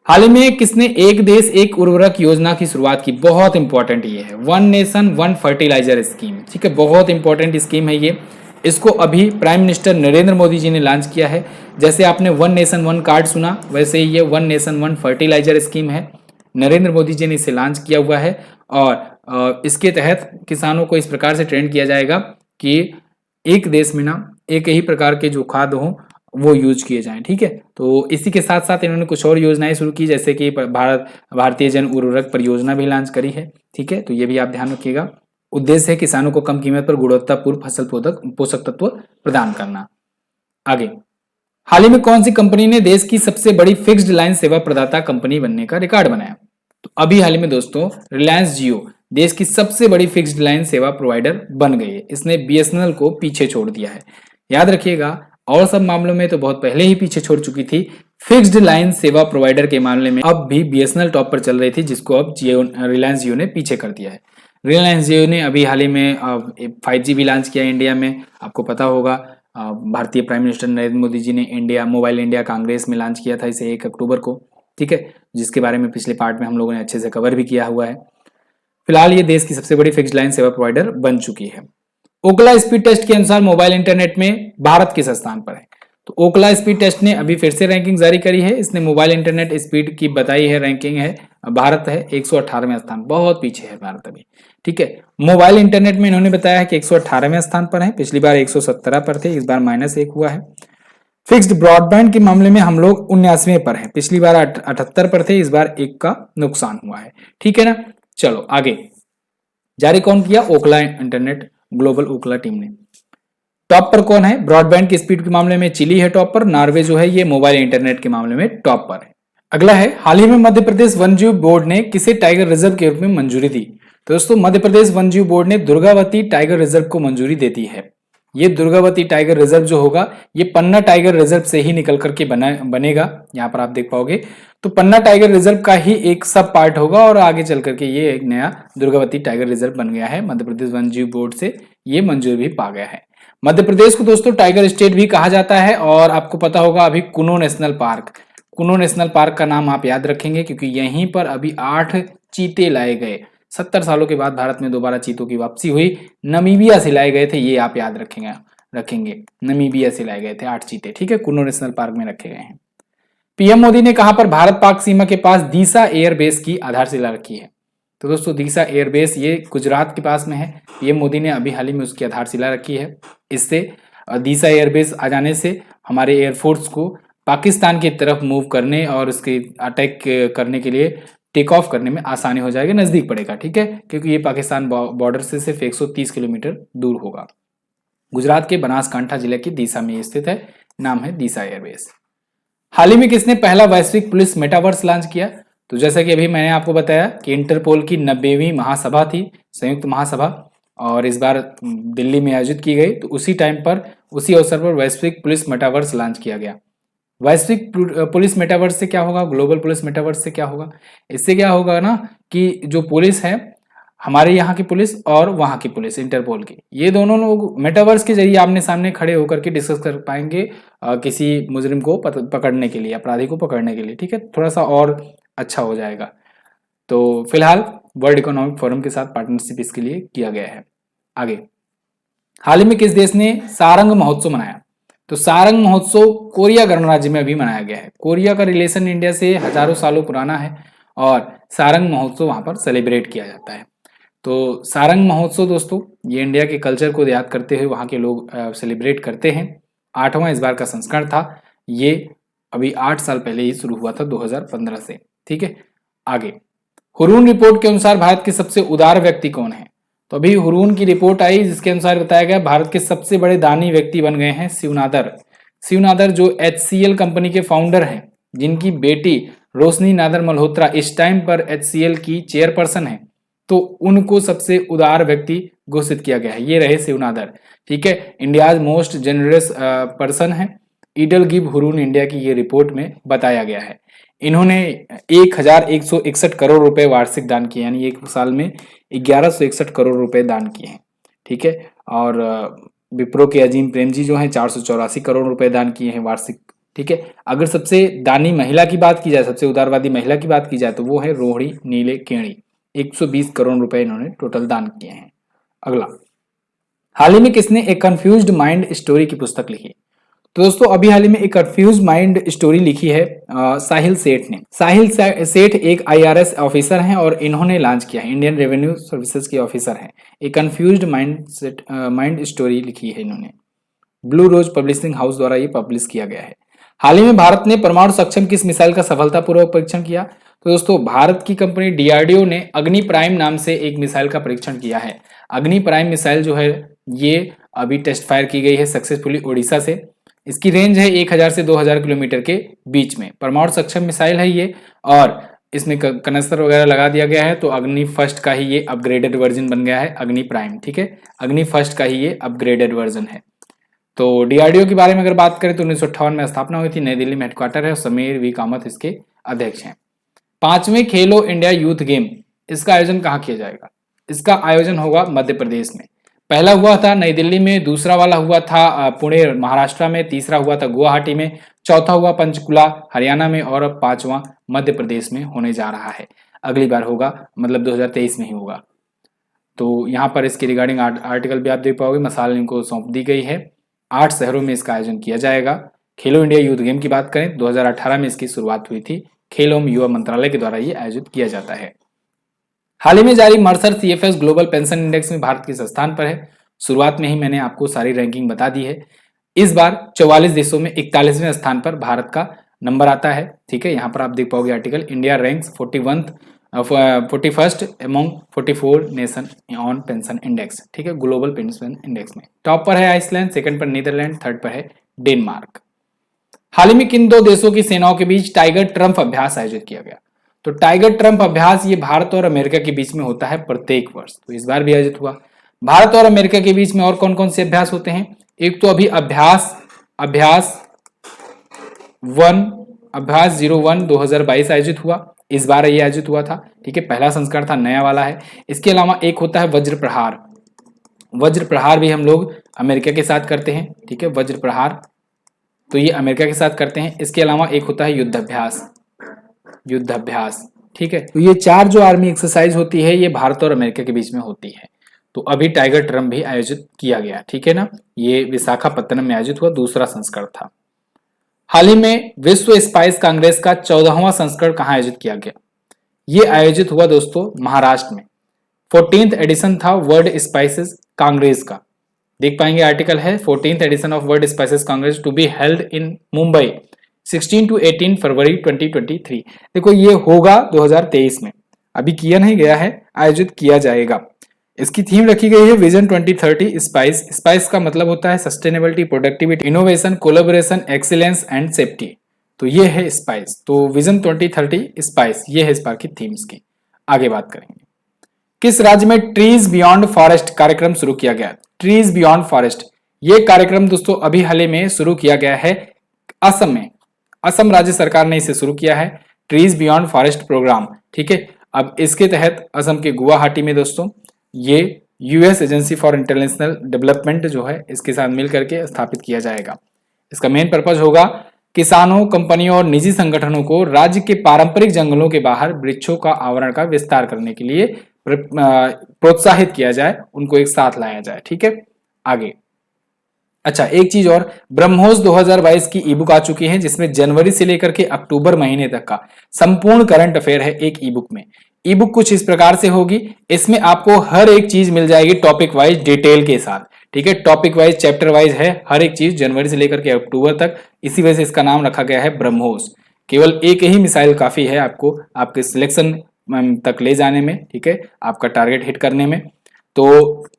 Speaker 1: हाल ही में किसने एक देश एक उर्वरक योजना की शुरुआत की? बहुत इंपॉर्टेंट ये है, one nation one fertiliser scheme, ठीक है, बहुत इंपॉर्टेंट स्कीम है ये। इसको अभी प्राइम मिनिस्टर नरेंद्र मोदी जी ने लॉन्च किया है। जैसे आपने वन नेशन वन कार्ड सुना, वैसे ही ये one nation one fertiliser scheme है। नरेंद्र मोदी जी ने इसे लॉन्च किया हुआ है और इसके तहत किसानों को इस प्रकार से ट्रेंड किया जाएगा कि एक देश में ना एक ही प्रकार के जो खाद हो वो यूज किए जाएं, ठीक है। तो इसी के साथ साथ इन्होंने कुछ और योजनाएं शुरू की, जैसे कि भारतीय जन उर्वरक परियोजना भी लॉन्च करी है, ठीक है। तो ये भी आप ध्यान रखिएगा। उद्देश्य है किसानों को कम कीमत पर गुणवत्तापूर्ण फसल पोषक तत्व प्रदान करना। आगे, हाल ही में कौन सी कंपनी ने देश की सबसे बड़ी फिक्स्ड लाइन सेवा प्रदाता कंपनी बनने का रिकॉर्ड बनाया? तो अभी हाल ही में दोस्तों रिलायंस जियो देश की सबसे बड़ी फिक्स्ड लाइन सेवा प्रोवाइडर बन गई है। इसने बीएसएनएल को पीछे छोड़ दिया है। याद रखिएगा, और सब मामलों में तो बहुत पहले ही पीछे छोड़ चुकी थी, फिक्स्ड लाइन सेवा प्रोवाइडर के मामले में अब भी बीएसएनएल टॉप पर चल रही थी, जिसको अब जियो रिलायंस जियो ने पीछे कर दिया है। रिलायंस जियो ने अभी हाल ही में 5G भी लॉन्च किया इंडिया में, आपको पता होगा। भारतीय प्राइम मिनिस्टर नरेंद्र मोदी जी ने इंडिया मोबाइल इंडिया कांग्रेस में लॉन्च किया था इसे 1 अक्टूबर को, ठीक है, जिसके बारे में पिछले पार्ट में हम लोगों ने अच्छे से कवर भी किया हुआ है। फिलहाल ये देश की सबसे बड़ी फिक्स्ड लाइन सेवा प्रोवाइडर बन चुकी है। ओकला स्पीड टेस्ट के अनुसार मोबाइल इंटरनेट में भारत किस स्थान पर है? तो ओकला स्पीड टेस्ट ने अभी फिर से रैंकिंग जारी करी है। इसने मोबाइल इंटरनेट स्पीड की बताई है, रैंकिंग है, भारत है 118वें स्थान, बहुत पीछे है भारत अभी, ठीक है। मोबाइल इंटरनेट में इन्होंने बताया है कि 118वें स्थान पर है, पिछली बार 117 पर थे, इस बार -1 हुआ है। फिक्स्ड ब्रॉडबैंड के मामले में हम लोग 79वें पर हैं, पिछली बार 78 पर थे, इस बार 1 का नुकसान हुआ है, ठीक है ना। चलो आगे, जारी कौन किया? ओकला इंटरनेट ग्लोबल ओकला टीम ने। टॉप पर कौन है ब्रॉडबैंड की स्पीड के मामले में? चिली है टॉप पर, नॉर्वे जो है ये मोबाइल इंटरनेट के मामले में टॉप पर है। अगला है, हाल ही में मध्य प्रदेश वन्यजीव बोर्ड ने किसे टाइगर रिजर्व के रूप में मंजूरी दी? तो दोस्तों मध्य प्रदेश वन्यजीव बोर्ड ने दुर्गावती टाइगर रिजर्व को मंजूरी दे दी है। ये दुर्गावती टाइगर रिजर्व जो होगा ये पन्ना टाइगर रिजर्व से ही निकल करके बनेगा, यहाँ पर आप देख पाओगे। तो पन्ना टाइगर रिजर्व का ही एक सब पार्ट होगा और आगे चल करके ये एक नया दुर्गावती टाइगर रिजर्व बन गया है। मध्य प्रदेश वन्यजीव बोर्ड से ये मंजूरी भी पा गया है। मध्य प्रदेश को दोस्तों टाइगर स्टेट भी कहा जाता है। और आपको पता होगा अभी कुनो नेशनल पार्क, कुनो नेशनल पार्क का नाम आप याद रखेंगे क्योंकि यहीं पर अभी 8 चीते लाए गए। 70 सालों के बाद भारत में दोबारा चीतों की वापसी हुई। नमीबिया से लाए गए थे, ये आप याद रखेंगे नमीबिया से लाए गए थे 8 चीते, ठीक है, कुनो नेशनल पार्क में रखे गए हैं। पीएम मोदी ने कहां पर भारत पाक सीमा के पास दीसा एयरबेस की आधारशिला रखी है? तो दोस्तों दीसा एयरबेस ये गुजरात के पास में है। पीएम मोदी ने अभी हाल ही में उसकी आधारशिला रखी है। इससे दीसा एयरबेस आ जाने से हमारे एयरफोर्स को पाकिस्तान की तरफ मूव करने और उसके अटैक करने के लिए टेक ऑफ करने में आसानी हो जाएगी, नजदीक पड़ेगा, ठीक है, क्योंकि ये पाकिस्तान बॉर्डर से सिर्फ 130 किलोमीटर दूर होगा। गुजरात के बनासकांठा जिले के दीसा में स्थित है, नाम है दीसा एयरबेस। हाल ही में किसने पहला वैश्विक पुलिस मेटावर्स लॉन्च किया? तो जैसा कि अभी मैंने आपको बताया कि इंटरपोल की 90वीं महासभा थी, संयुक्त महासभा, और इस बार दिल्ली में आयोजित की गई। तो उसी टाइम पर उसी अवसर पर वैश्विक पुलिस मेटावर्स लॉन्च किया गया। वैश्विक पुलिस मेटावर्स से क्या होगा, ग्लोबल पुलिस मेटावर्स से क्या होगा? इससे क्या होगा ना कि जो पुलिस है हमारे यहाँ की पुलिस और वहाँ की पुलिस इंटरपोल की, ये दोनों लोग मेटावर्स के जरिए आमने सामने खड़े होकर के डिस्कस कर पाएंगे किसी मुजरिम को पकड़ने के लिए, अपराधी को पकड़ने के लिए, ठीक है, थोड़ा सा और अच्छा हो जाएगा। तो फिलहाल वर्ल्ड इकोनॉमिक फोरम के साथ पार्टनरशिप इसके लिए किया गया है। आगे, हाल ही में किस देश ने सारंग महोत्सव मनाया? तो सारंग महोत्सव कोरिया गणराज्य में अभी मनाया गया है। कोरिया का रिलेशन इंडिया से हजारों सालों पुराना है और सारंग महोत्सव वहां पर सेलिब्रेट किया जाता है। तो सारंग महोत्सव दोस्तों ये इंडिया के कल्चर को याद करते हुए वहाँ के लोग सेलिब्रेट करते हैं। 8वां इस बार का संस्करण था। ये अभी 8 साल पहले ही शुरू हुआ था 2015 से। ठीक है, आगे, हुरून रिपोर्ट के अनुसार भारत के सबसे उदार व्यक्ति कौन है? तो अभी हुरून की रिपोर्ट आई जिसके अनुसार बताया गया भारत के सबसे बड़े दानी व्यक्ति बन गए हैं शिवनादर। शिवनादर जो HCL कंपनी के फाउंडर हैं, जिनकी बेटी रोशनी नादर मल्होत्रा इस टाइम पर HCL की चेयरपर्सन है, तो उनको सबसे उदार व्यक्ति घोषित किया गया है। ये रहे शिवनादर। ठीक है, इंडियाज मोस्ट जेनरस पर्सन है। ईडल गिव हुरून इंडिया की ये रिपोर्ट में बताया गया है। इन्होंने 1161 करोड़ रुपए वार्षिक दान किए, यानी एक साल में 1161 करोड़ रुपए दान किए हैं। ठीक है, और विप्रो के अजीम प्रेम जी जो हैं 484 करोड़ रुपए दान किए हैं वार्षिक। ठीक है, अगर सबसे दानी महिला की बात की जाए, सबसे उदारवादी महिला की बात की जाए, तो वो है रोहिणी नीले केणी। 120 करोड़ रुपए इन्होंने टोटल दान किए हैं। अगला, हाल ही में किसने एक कंफ्यूज्ड माइंड स्टोरी की पुस्तक लिखी? तो दोस्तों अभी हाल ही में एक कंफ्यूज माइंड स्टोरी लिखी है साहिल सेठ ने। साहिल सेठ एक IRS ऑफिसर हैं और इन्होंने लॉन्च किया है, इंडियन रेवेन्यू सर्विसेज के ऑफिसर हैं। एक कंफ्यूज्ड माइंड स्टोरी लिखी है इन्होंने। ब्लू रोज पब्लिशिंग हाउस द्वारा ये पब्लिश किया गया है। हाल ही में भारत ने परमाणु सक्षम किस मिसाइल का सफलतापूर्वक परीक्षण किया? तो दोस्तों भारत की कंपनी DRDO ने अग्नि प्राइम नाम से एक मिसाइल का परीक्षण किया है। अग्नि प्राइम मिसाइल जो है ये अभी टेस्ट फायर की गई है सक्सेसफुली ओडिशा से। इसकी रेंज है 1000 से 2000 किलोमीटर के बीच में। परमाणु सक्षम मिसाइल है ये और इसमें कनस्तर वगैरह लगा दिया गया है। तो अग्नि फर्स्ट का ही ये अपग्रेडेड वर्जन बन गया है अग्नि प्राइम। ठीक है, अग्नि फर्स्ट का ही ये अपग्रेडेड वर्जन है। तो DRDO के बारे में अगर बात करें तो 1958 में स्थापना हुई थी, नई दिल्ली में हेडक्वार्टर है और समीर वी कामत इसके अध्यक्ष हैं। 5वें खेलो इंडिया यूथ गेम, इसका आयोजन कहाँ किया जाएगा? इसका आयोजन होगा मध्य प्रदेश में। पहला हुआ था नई दिल्ली में, दूसरा वाला हुआ था पुणे महाराष्ट्र में, तीसरा हुआ था गुवाहाटी में, चौथा हुआ पंचकुला हरियाणा में और अब 5वां मध्य प्रदेश में होने जा रहा है। अगली बार होगा मतलब 2023 में ही होगा। तो यहाँ पर इसके रिगार्डिंग आर्टिकल भी आप देख पाओगे, मसाल इनको सौंप दी गई है। 8 शहरों में इसका आयोजन किया जाएगा। खेलो इंडिया यूथ गेम की बात करें 2018 में इसकी शुरुआत हुई थी। खेल एवं युवा मंत्रालय के द्वारा ये आयोजित किया जाता है। हाल ही में जारी Mercer CFS global pension index में भारत किस स्थान पर है? शुरुआत में ही मैंने आपको सारी रैंकिंग बता दी है। इस बार 44 देशों में 41वें स्थान पर भारत का नंबर आता है। ठीक है, यहाँ पर आप देख पाओगे article, India ranks 41st among 44 nation on pension index. ठीक है, ग्लोबल पेंशन इंडेक्स में टॉप पर है आइसलैंड, सेकंड पर नीदरलैंड, थर्ड पर है डेनमार्क। हाल ही में किन दो देशों की सेनाओं के बीच टाइगर ट्रम्प अभ्यास आयोजित किया गया? तो टाइगर ट्रम्प अभ्यास ये भारत और अमेरिका के बीच में होता है प्रत्येक वर्ष, तो इस बार भी आयोजित हुआ। भारत और अमेरिका के बीच में और कौन कौन से अभ्यास होते हैं? एक तो अभी अभ्यास 01 2022 आयोजित हुआ, इस बार ये आयोजित हुआ था। ठीक है, पहला संस्करण था, नया वाला है। इसके अलावा एक होता है वज्र प्रहार। वज्र प्रहार भी हम लोग अमेरिका के साथ करते हैं। ठीक है, वज्र प्रहार तो ये अमेरिका के साथ करते हैं। इसके अलावा एक होता है युद्धाभ्यास। ठीक है, तो ये 4 जो आर्मी एक्सरसाइज होती है ये भारत और अमेरिका के बीच में होती है। तो अभी टाइगर ट्रम्प भी आयोजित किया गया। ठीक है ना, ये विशाखापत्तनम में आयोजित हुआ, दूसरा संस्करण था। हाल ही में विश्व स्पाइस कांग्रेस का 14वां संस्करण कहाँ आयोजित किया गया? ये आयोजित हुआ दोस्तों महाराष्ट्र में। 14th एडिशन था वर्ल्ड स्पाइसेस कांग्रेस का। देख पाएंगे आर्टिकल है 14th edition of world spices congress to be held in Mumbai 16 to 18 February 2023। देखो ये होगा 2023 में, अभी किया नहीं गया है, आयोजित किया जाएगा। इसकी थीम रखी गई है विजन 2030 स्पाइस। स्पाइस का मतलब होता है sustainability, productivity, innovation, collaboration, excellence and safety. तो ये है स्पाइस। तो विजन 2030 स्पाइस, ये है इस बार की थीम्स की। आगे बात करेंगे, किस राज्य में ट्रीज बियॉन्ड फॉरेस्ट कार्यक्रम शुरू किया गया? ट्रीज बियॉन्ड फॉरेस्ट ये कार्यक्रम दोस्तों अभी हाल ही में शुरू किया गया है असम में। असम राज्य सरकार ने इसे शुरू किया है, ट्रीज बियॉन्ड फॉरेस्ट प्रोग्राम। ठीक है, अब इसके तहत असम के गुवाहाटी में दोस्तों ये US agency for international development जो है इसके साथ मिल करके स्थापित किया जाएगा। इसका मेन पर्पज होगा किसानों, कंपनियों और निजी संगठनों को राज्य के पारंपरिक जंगलों के बाहर वृक्षों का आवरण का विस्तार करने के लिए प्रोत्साहित किया जाए, उनको एक साथ लाया जाए। ठीक है, आगे। अच्छा, एक चीज और, ब्रह्मोस 2022 की ई बुक आ चुकी है जिसमें जनवरी से लेकर के अक्टूबर महीने तक का संपूर्ण करंट अफेयर है एक ई बुक में। ई बुक कुछ इस प्रकार से होगी, इसमें आपको हर एक चीज मिल जाएगी टॉपिक वाइज डिटेल के साथ। ठीक है, टॉपिक वाइज चैप्टर वाइज है हर एक चीज जनवरी से लेकर के अक्टूबर तक, इसी वजह से इसका नाम रखा गया है ब्रह्मोस। केवल एक ही मिसाइल काफी है आपको आपके सिलेक्शन तक ले जाने में। ठीक है, आपका टारगेट हिट करने में। तो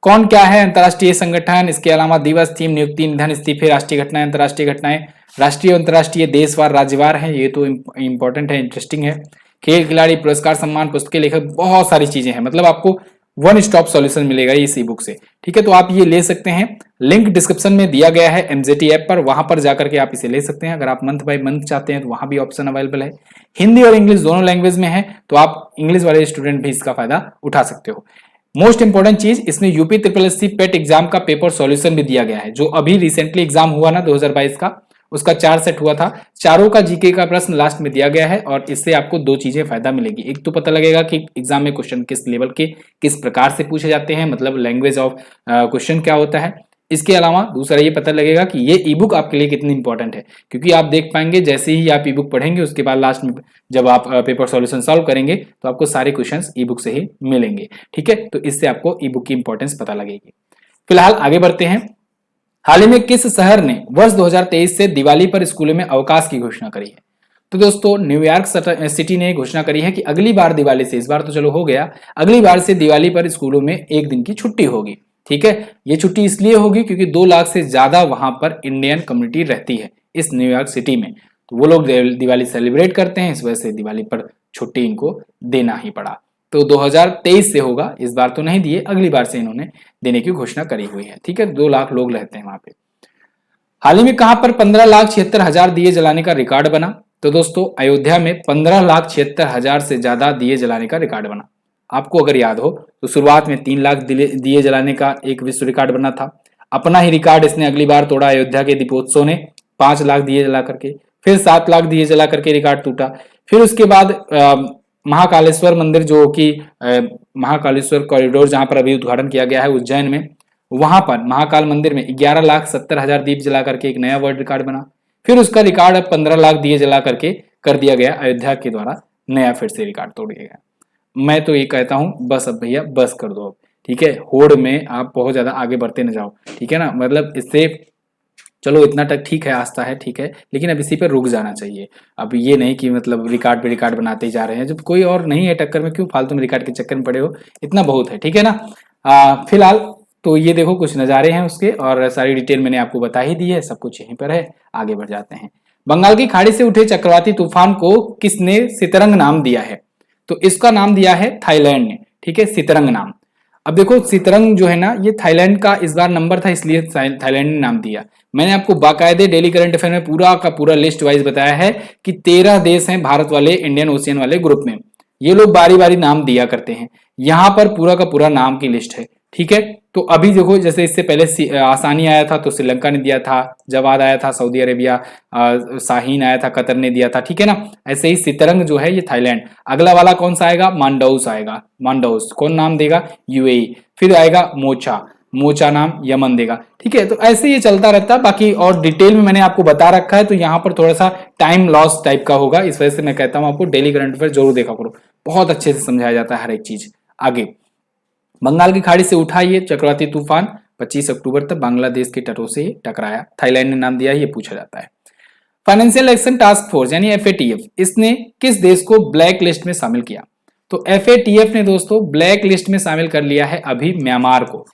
Speaker 1: कौन क्या है अंतर्राष्ट्रीय संगठन, इसके अलावा दिवस, थीम, नियुक्ति, निधन, इस्तीफे, राष्ट्रीय घटनाएं, अंतर्राष्ट्रीय घटनाएं, राष्ट्रीय अंतर्राष्ट्रीय, देशवार, राज्यवार है, ये तो इंपॉर्टेंट है, इंटरेस्टिंग है। खेल खिलाड़ी, पुरस्कार, सम्मान, पुस्तकें, लेखक, बहुत सारी चीजें हैं। मतलब आपको वन स्टॉप सॉल्यूशन मिलेगा इस ई बुक से। ठीक है, तो आप ये ले सकते हैं, लिंक डिस्क्रिप्शन में दिया गया है एमजेटी ऐप पर, वहां पर जाकर के आप इसे ले सकते हैं। अगर आप मंथ बाय मंथ चाहते हैं तो वहां भी ऑप्शन अवेलेबल है। हिंदी और इंग्लिश दोनों लैंग्वेज में है, तो आप इंग्लिश वाले स्टूडेंट भी इसका फायदा उठा सकते हो। मोस्ट इंपॉर्टेंट चीज, इसमें यूपी SSC पेट एग्जाम का पेपर सॉल्यूशन भी दिया गया है, जो अभी रिसेंटली एग्जाम हुआ ना 2022 का, उसका 4 सेट हुआ था, चारों का जीके का प्रश्न लास्ट में दिया गया है। और इससे आपको दो चीजें फायदा मिलेगी, एक तो पता लगेगा कि एग्जाम में क्वेश्चन किस लेवल के, किस प्रकार से पूछे जाते हैं, मतलब लैंग्वेज ऑफ क्वेश्चन क्या होता है। इसके अलावा दूसरा ये पता लगेगा कि ये ई बुक आपके लिए कितनी इंपॉर्टेंट है, क्योंकि आप देख पाएंगे जैसे ही आप ई बुक पढ़ेंगे उसके बाद लास्ट में जब आप पेपर सॉल्यूशन सॉल्व करेंगे तो आपको सारे क्वेश्चंस ई बुक से ही मिलेंगे। ठीक है, तो इससे आपको ई बुक की इंपॉर्टेंस पता लगेगी। फिलहाल आगे बढ़ते हैं। हाल ही में किस शहर ने वर्ष 2023 से दिवाली पर स्कूलों में अवकाश की घोषणा करी है? तो दोस्तों न्यूयॉर्क सिटी ने घोषणा करी है कि अगली बार दिवाली से, इस बार तो चलो हो गया, अगली बार से दिवाली पर स्कूलों में एक दिन की छुट्टी होगी। ठीक है, ये छुट्टी इसलिए होगी क्योंकि 2 लाख से ज्यादा वहां पर इंडियन कम्युनिटी रहती है इस न्यूयॉर्क सिटी में, तो वो लोग दिवाली सेलिब्रेट करते हैं, इस वजह से दिवाली पर छुट्टी इनको देना ही पड़ा। तो 2023 से होगा, इस बार तो नहीं दिए, अगली बार से इन्होंने देने की घोषणा करी हुई है। ठीक है, 2 लाख लोग रहते हैं वहां पे। हाल ही में कहां पर 15,76,000 दिए जलाने का रिकॉर्ड बना? तो दोस्तों अयोध्या में 15,76,000 से ज्यादा दिए जलाने का रिकॉर्ड बना। आपको अगर याद हो तो शुरुआत में 3 लाख दिए जलाने का एक विश्व रिकॉर्ड बना था। अपना ही रिकॉर्ड इसने अगली बार तोड़ा अयोध्या के दीपोत्सव ने, 5 लाख दिए जला करके, फिर 7 लाख दिए जला करके रिकॉर्ड टूटा। फिर उसके बाद महाकालेश्वर मंदिर, जो कि महाकालेश्वर कॉरिडोर जहां पर अभी उद्घाटन किया गया है उज्जैन में, वहां पर महाकाल मंदिर में 11,70,000 दीप जला करके एक नया वर्ल्ड रिकॉर्ड बना। फिर उसका रिकॉर्ड अब 15 लाख दिए जला करके कर दिया गया, अयोध्या के द्वारा नया फिर से रिकॉर्ड तोड़ दिया गया। मैं तो ये कहता हूं बस अब भैया बस कर दो अब। ठीक है, होड़ में आप बहुत ज्यादा आगे बढ़ते न जाओ। ठीक है ना, मतलब इससे चलो इतना तक ठीक है, आस्था है, ठीक है, लेकिन अब इसी पर रुक जाना चाहिए। अब ये नहीं कि मतलब रिकॉर्ड पे रिकॉर्ड बनाते ही जा रहे हैं, जब कोई और नहीं है टक्कर में, क्यों फालतू में रिकॉर्ड के चक्कर में पड़े हो, इतना बहुत है। ठीक है ना। फिलहाल तो ये देखो कुछ नज़ारे हैं उसके, और सारी डिटेल मैंने आपको बता ही दी है, सब कुछ यहीं पर है। आगे बढ़ जाते हैं। बंगाल की खाड़ी से उठे चक्रवाती तूफान को किसने सितरंग नाम दिया है? तो इसका नाम दिया है थाईलैंड ने। ठीक है, सितरंग नाम। अब देखो सितरंग जो है ना, ये थाईलैंड का इस बार नंबर था, इसलिए थाईलैंड ने नाम दिया। मैंने आपको बाकायदे डेली करंट अफेयर में पूरा का पूरा लिस्ट वाइज बताया है कि 13 देश हैं भारत वाले इंडियन ओशियन वाले ग्रुप में, ये लोग बारी बारी नाम दिया करते हैं। यहां पर पूरा का पूरा नाम की लिस्ट है। ठीक है, तो अभी देखो जैसे इससे पहले आसानी आया था तो श्रीलंका ने दिया था, जवाद आया था सऊदी अरेबिया, शाहीन आया था कतर ने दिया था। ठीक है ना, ऐसे ही सितरंग जो है ये थाईलैंड। अगला वाला कौन सा आएगा? मांडौस आएगा। मांडौस कौन नाम देगा? यूएई। फिर आएगा मोचा, मोचा नाम यमन देगा। ठीक है, तो ऐसे ये चलता रहता है। बाकी और डिटेल में मैंने आपको बता रखा है, तो यहाँ पर थोड़ा सा टाइम लॉस टाइप का होगा, इस वजह से मैं कहता हूँ आपको डेली करंट अफेयर जरूर देखा करो, बहुत अच्छे से समझाया जाता है हर एक चीज। आगे, बंगाल की खाड़ी से उठा ये चक्रवाती तूफान 25 अक्टूबर तक बांग्लादेश के तटों से टकराया, थाईलैंड ने नाम दिया, ये पूछा जाता है। फाइनेंशियल एक्शन टास्क फोर्स यानी एफएटीएफ, इसने किस देश को ब्लैक लिस्ट में शामिल किया? तो एफएटीएफ ने दोस्तों ब्लैक लिस्ट में शामिल कर लिया है अभी म्यांमार को।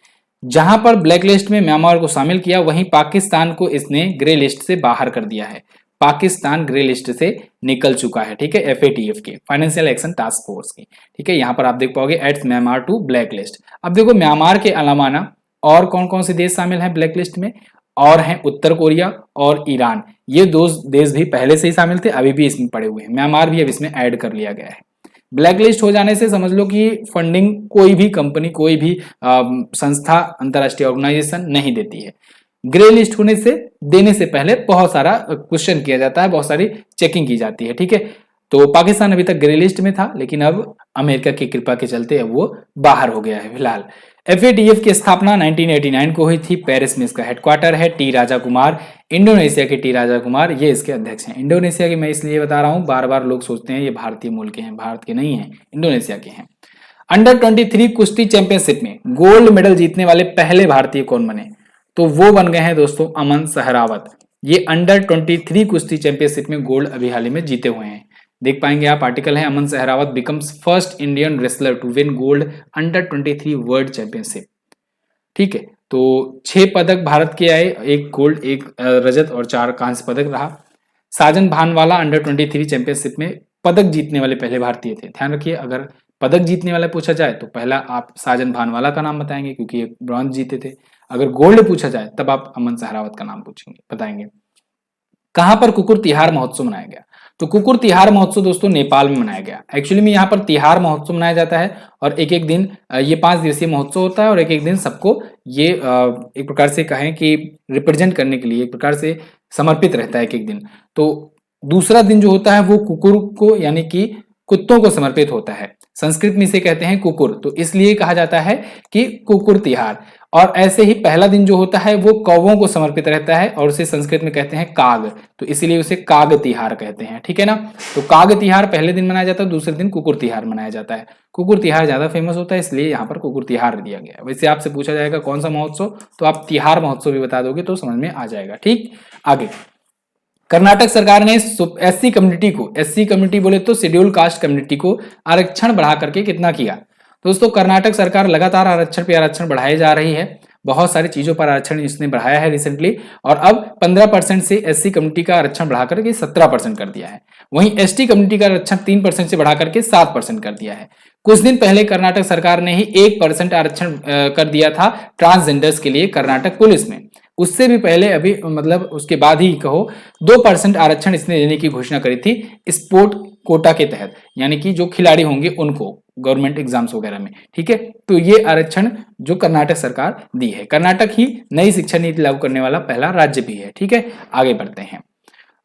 Speaker 1: जहां पर ब्लैक लिस्ट में म्यांमार को शामिल किया, वहीं पाकिस्तान को इसने ग्रे लिस्ट से बाहर कर दिया है। पाकिस्तान ग्रे लिस्ट से निकल चुका है। ठीक है, एफएटीएफ के फाइनेंशियल एक्शन टास्क फोर्स की। ठीक है, यहां पर आप देख पाओगे adds Myanmar to blacklist. अब देखो म्यांमार के अलावा ना और कौन कौन से देश शामिल हैं ब्लैक लिस्ट में, और हैं उत्तर कोरिया और ईरान। ये दो देश भी पहले से ही शामिल थे, अभी भी इसमें पड़े हुए हैं। म्यांमार भी अब इसमें ऐड कर लिया गया है। ब्लैक लिस्ट हो जाने से समझ लो कि फंडिंग कोई भी कंपनी, कोई भी संस्था, अंतरराष्ट्रीय ऑर्गेनाइजेशन नहीं देती है। ग्रे लिस्ट होने से देने से पहले बहुत सारा क्वेश्चन किया जाता है, बहुत सारी चेकिंग की जाती है, ठीक है। तो पाकिस्तान अभी तक ग्रे लिस्ट में था, लेकिन अब अमेरिका की कृपा के चलते अब वो बाहर हो गया है फिलहाल। FATF की स्थापना 1989 को हुई थी, पेरिस में इसका हेडक्वार्टर है। टी राजा कुमार, इंडोनेशिया के टी राजा कुमार ये इसके अध्यक्ष हैं। इंडोनेशिया के मैं इसलिए बता रहा हूँ, बार बार लोग सोचते हैं ये भारतीय मूल के हैं, भारत के नहीं है, इंडोनेशिया के हैं। अंडर 23 कुश्ती चैंपियनशिप में गोल्ड मेडल जीतने वाले पहले भारतीय कौन बने? तो वो बन गए हैं दोस्तों अमन सहरावत। ये अंडर 23 कुश्ती चैंपियनशिप में गोल्ड अभी हाल ही में जीते हुए हैं। देख पाएंगे आप, आर्टिकल है, Aman Sehrawat becomes first Indian wrestler to win gold under 23 world championship. ठीक है, तो 6 पदक भारत के आए, 1 गोल्ड, 1 रजत और 4 कांस्य पदक रहा। साजन भानवाला अंडर 23 चैंपियनशिप में पदक जीतने वाले पहले भारतीय थे। ध्यान रखिए, अगर पदक जीतने वाला पूछा जाए तो पहला आप साजन भानवाला का नाम बताएंगे क्योंकि ये ब्रॉन्ज जीते थे। अगर गोल्ड पूछा जाए तब आप अमन सहरावत का नाम पूछेंगे, बताएंगे। कहां पर कुकुर तिहार महोत्सव मनाया गया? तो कुकुर तिहार महोत्सव दोस्तों नेपाल में मनाया गया। एक्चुअली में यहाँ पर तिहार महोत्सव मनाया जाता है और एक एक दिन ये 5 दिवसीय महोत्सव होता है और एक एक दिन सबको ये एक प्रकार से कहें कि रिप्रेजेंट करने के लिए एक प्रकार से समर्पित रहता है एक एक दिन। तो दूसरा दिन जो होता है वो कुकुर को यानी कि कुत्तों को समर्पित होता है। संस्कृत में इसे कहते हैं कुकुर, तो इसलिए कहा जाता है कि कुकुर तिहार। और ऐसे ही पहला दिन जो होता है वो कौवों को समर्पित रहता है और उसे संस्कृत में कहते हैं काग, तो इसीलिए उसे काग तिहार कहते हैं, ठीक है ना। तो काग तिहार पहले दिन मनाया जाता है, दूसरे दिन कुकुर तिहार मनाया जाता है। कुकुर तिहार ज्यादा फेमस होता है इसलिए यहाँ पर कुकुर तिहार दिया गया है। वैसे आपसे पूछा जाएगा कौन सा महोत्सव, तो आप तिहार महोत्सव भी बता दोगे तो समझ में आ जाएगा। ठीक, आगे कर्नाटक सरकार ने एससी कम्युनिटी को, एससी कम्युनिटी बोले तो शेड्यूल कास्ट कम्युनिटी को आरक्षण बढ़ा करके कितना किया? दोस्तों कर्नाटक सरकार लगातार आरक्षण पे आरक्षण बढ़ाई जा रही है, बहुत सारी चीजों पर आरक्षण इसने बढ़ाया है रिसेंटली, और अब 15% से एससी कम्युनिटी का आरक्षण बढ़ा करके 17% कर दिया है। वहीं एसटी कम्युनिटी का आरक्षण 3% से बढ़ा करके 7% कर दिया है। कुछ दिन पहले कर्नाटक सरकार ने ही 1% आरक्षण कर दिया था ट्रांसजेंडर्स के लिए कर्नाटक पुलिस में। उससे भी पहले अभी मतलब उसके बाद ही कहो 2% आरक्षण इसने देने की घोषणा करी थी स्पोर्ट कोटा के तहत, यानी कि जो खिलाड़ी होंगे उनको गवर्नमेंट एग्जाम्स वगैरह में, ठीक है। तो ये आरक्षण जो कर्नाटक सरकार दी है। कर्नाटक ही नई शिक्षा नीति लागू करने वाला पहला राज्य भी है, ठीक है। आगे बढ़ते हैं,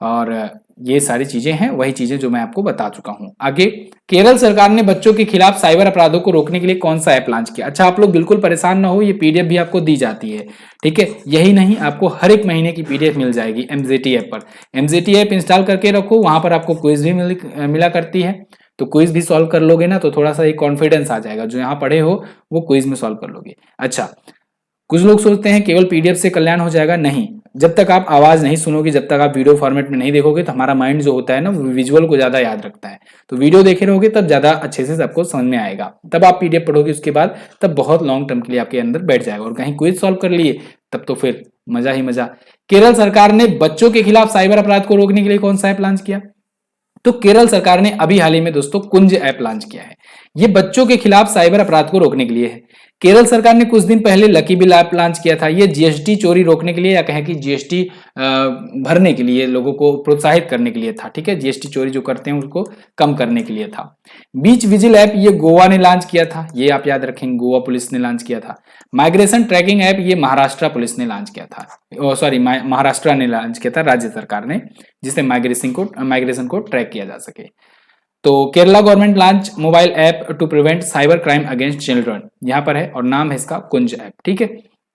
Speaker 1: और ये सारी चीजें हैं वही चीजें जो मैं आपको बता चुका हूं। आगे, केरल सरकार ने बच्चों के खिलाफ साइबर अपराधों को रोकने के लिए कौन सा ऐप लॉन्च किया? अच्छा, आप लोग बिल्कुल परेशान ना हो, ये पीडीएफ भी आपको दी जाती है, ठीक है। यही नहीं, आपको हर एक महीने की पीडीएफ मिल जाएगी एमजेटी ऐप पर। एमजेटी ऐप इंस्टॉल करके रखो, वहां पर आपको क्विज भी मिला करती है, तो क्विज भी सॉल्व कर लोगे ना तो थोड़ा सा एक कॉन्फिडेंस आ जाएगा, जो यहाँ पढ़े हो वो क्विज में सॉल्व कर लोगे। अच्छा, कुछ लोग सोचते हैं केवल पीडीएफ से कल्याण हो जाएगा, नहीं। जब तक आप आवाज नहीं सुनोगे, जब तक आप वीडियो फॉर्मेट में नहीं देखोगे, तो हमारा माइंड जो होता है ना विजुअल को ज्यादा याद रखता है। तो वीडियो देखे रहोगे तब ज्यादा अच्छे से सबको समझ में आएगा, तब आप पीडीएफ पढ़ोगे उसके बाद, तब बहुत लॉन्ग टर्म के लिए आपके अंदर बैठ जाएगा। और कहीं क्विज सॉल्व कर लिए तब तो फिर मजा ही मजा। केरल सरकार ने बच्चों के खिलाफ साइबर अपराध को रोकने के लिए कौन सा ऐप लॉन्च किया? तो केरल सरकार ने अभी हाल ही में दोस्तों कुंज ऐप लॉन्च किया है। ये बच्चों के खिलाफ साइबर अपराध को रोकने के लिए है। केरल सरकार ने कुछ दिन पहले लकी बिल ऐप लॉन्च किया था। ये जीएसटी चोरी रोकने के लिए या कहें कि जीएसटी भरने के लिए, लोगों को प्रोत्साहित करने के लिए था, ठीक है। जीएसटी चोरी जो करते हैं उसको कम करने के लिए था। बीच विजिल ऐप ये गोवा ने लॉन्च किया था, ये आप याद रखेंगे, गोवा पुलिस ने लॉन्च किया था। माइग्रेशन ट्रैकिंग ऐप ये महाराष्ट्र पुलिस ने लॉन्च किया था, सॉरी महाराष्ट्र ने लॉन्च किया था, राज्य सरकार ने, जिससे माइग्रेशन को ट्रैक किया जा सके। तो Kerala government launch mobile app to prevent cyber crime against children, यहाँ पर है, और नाम है इसका कुंज ऐप, ठीक है।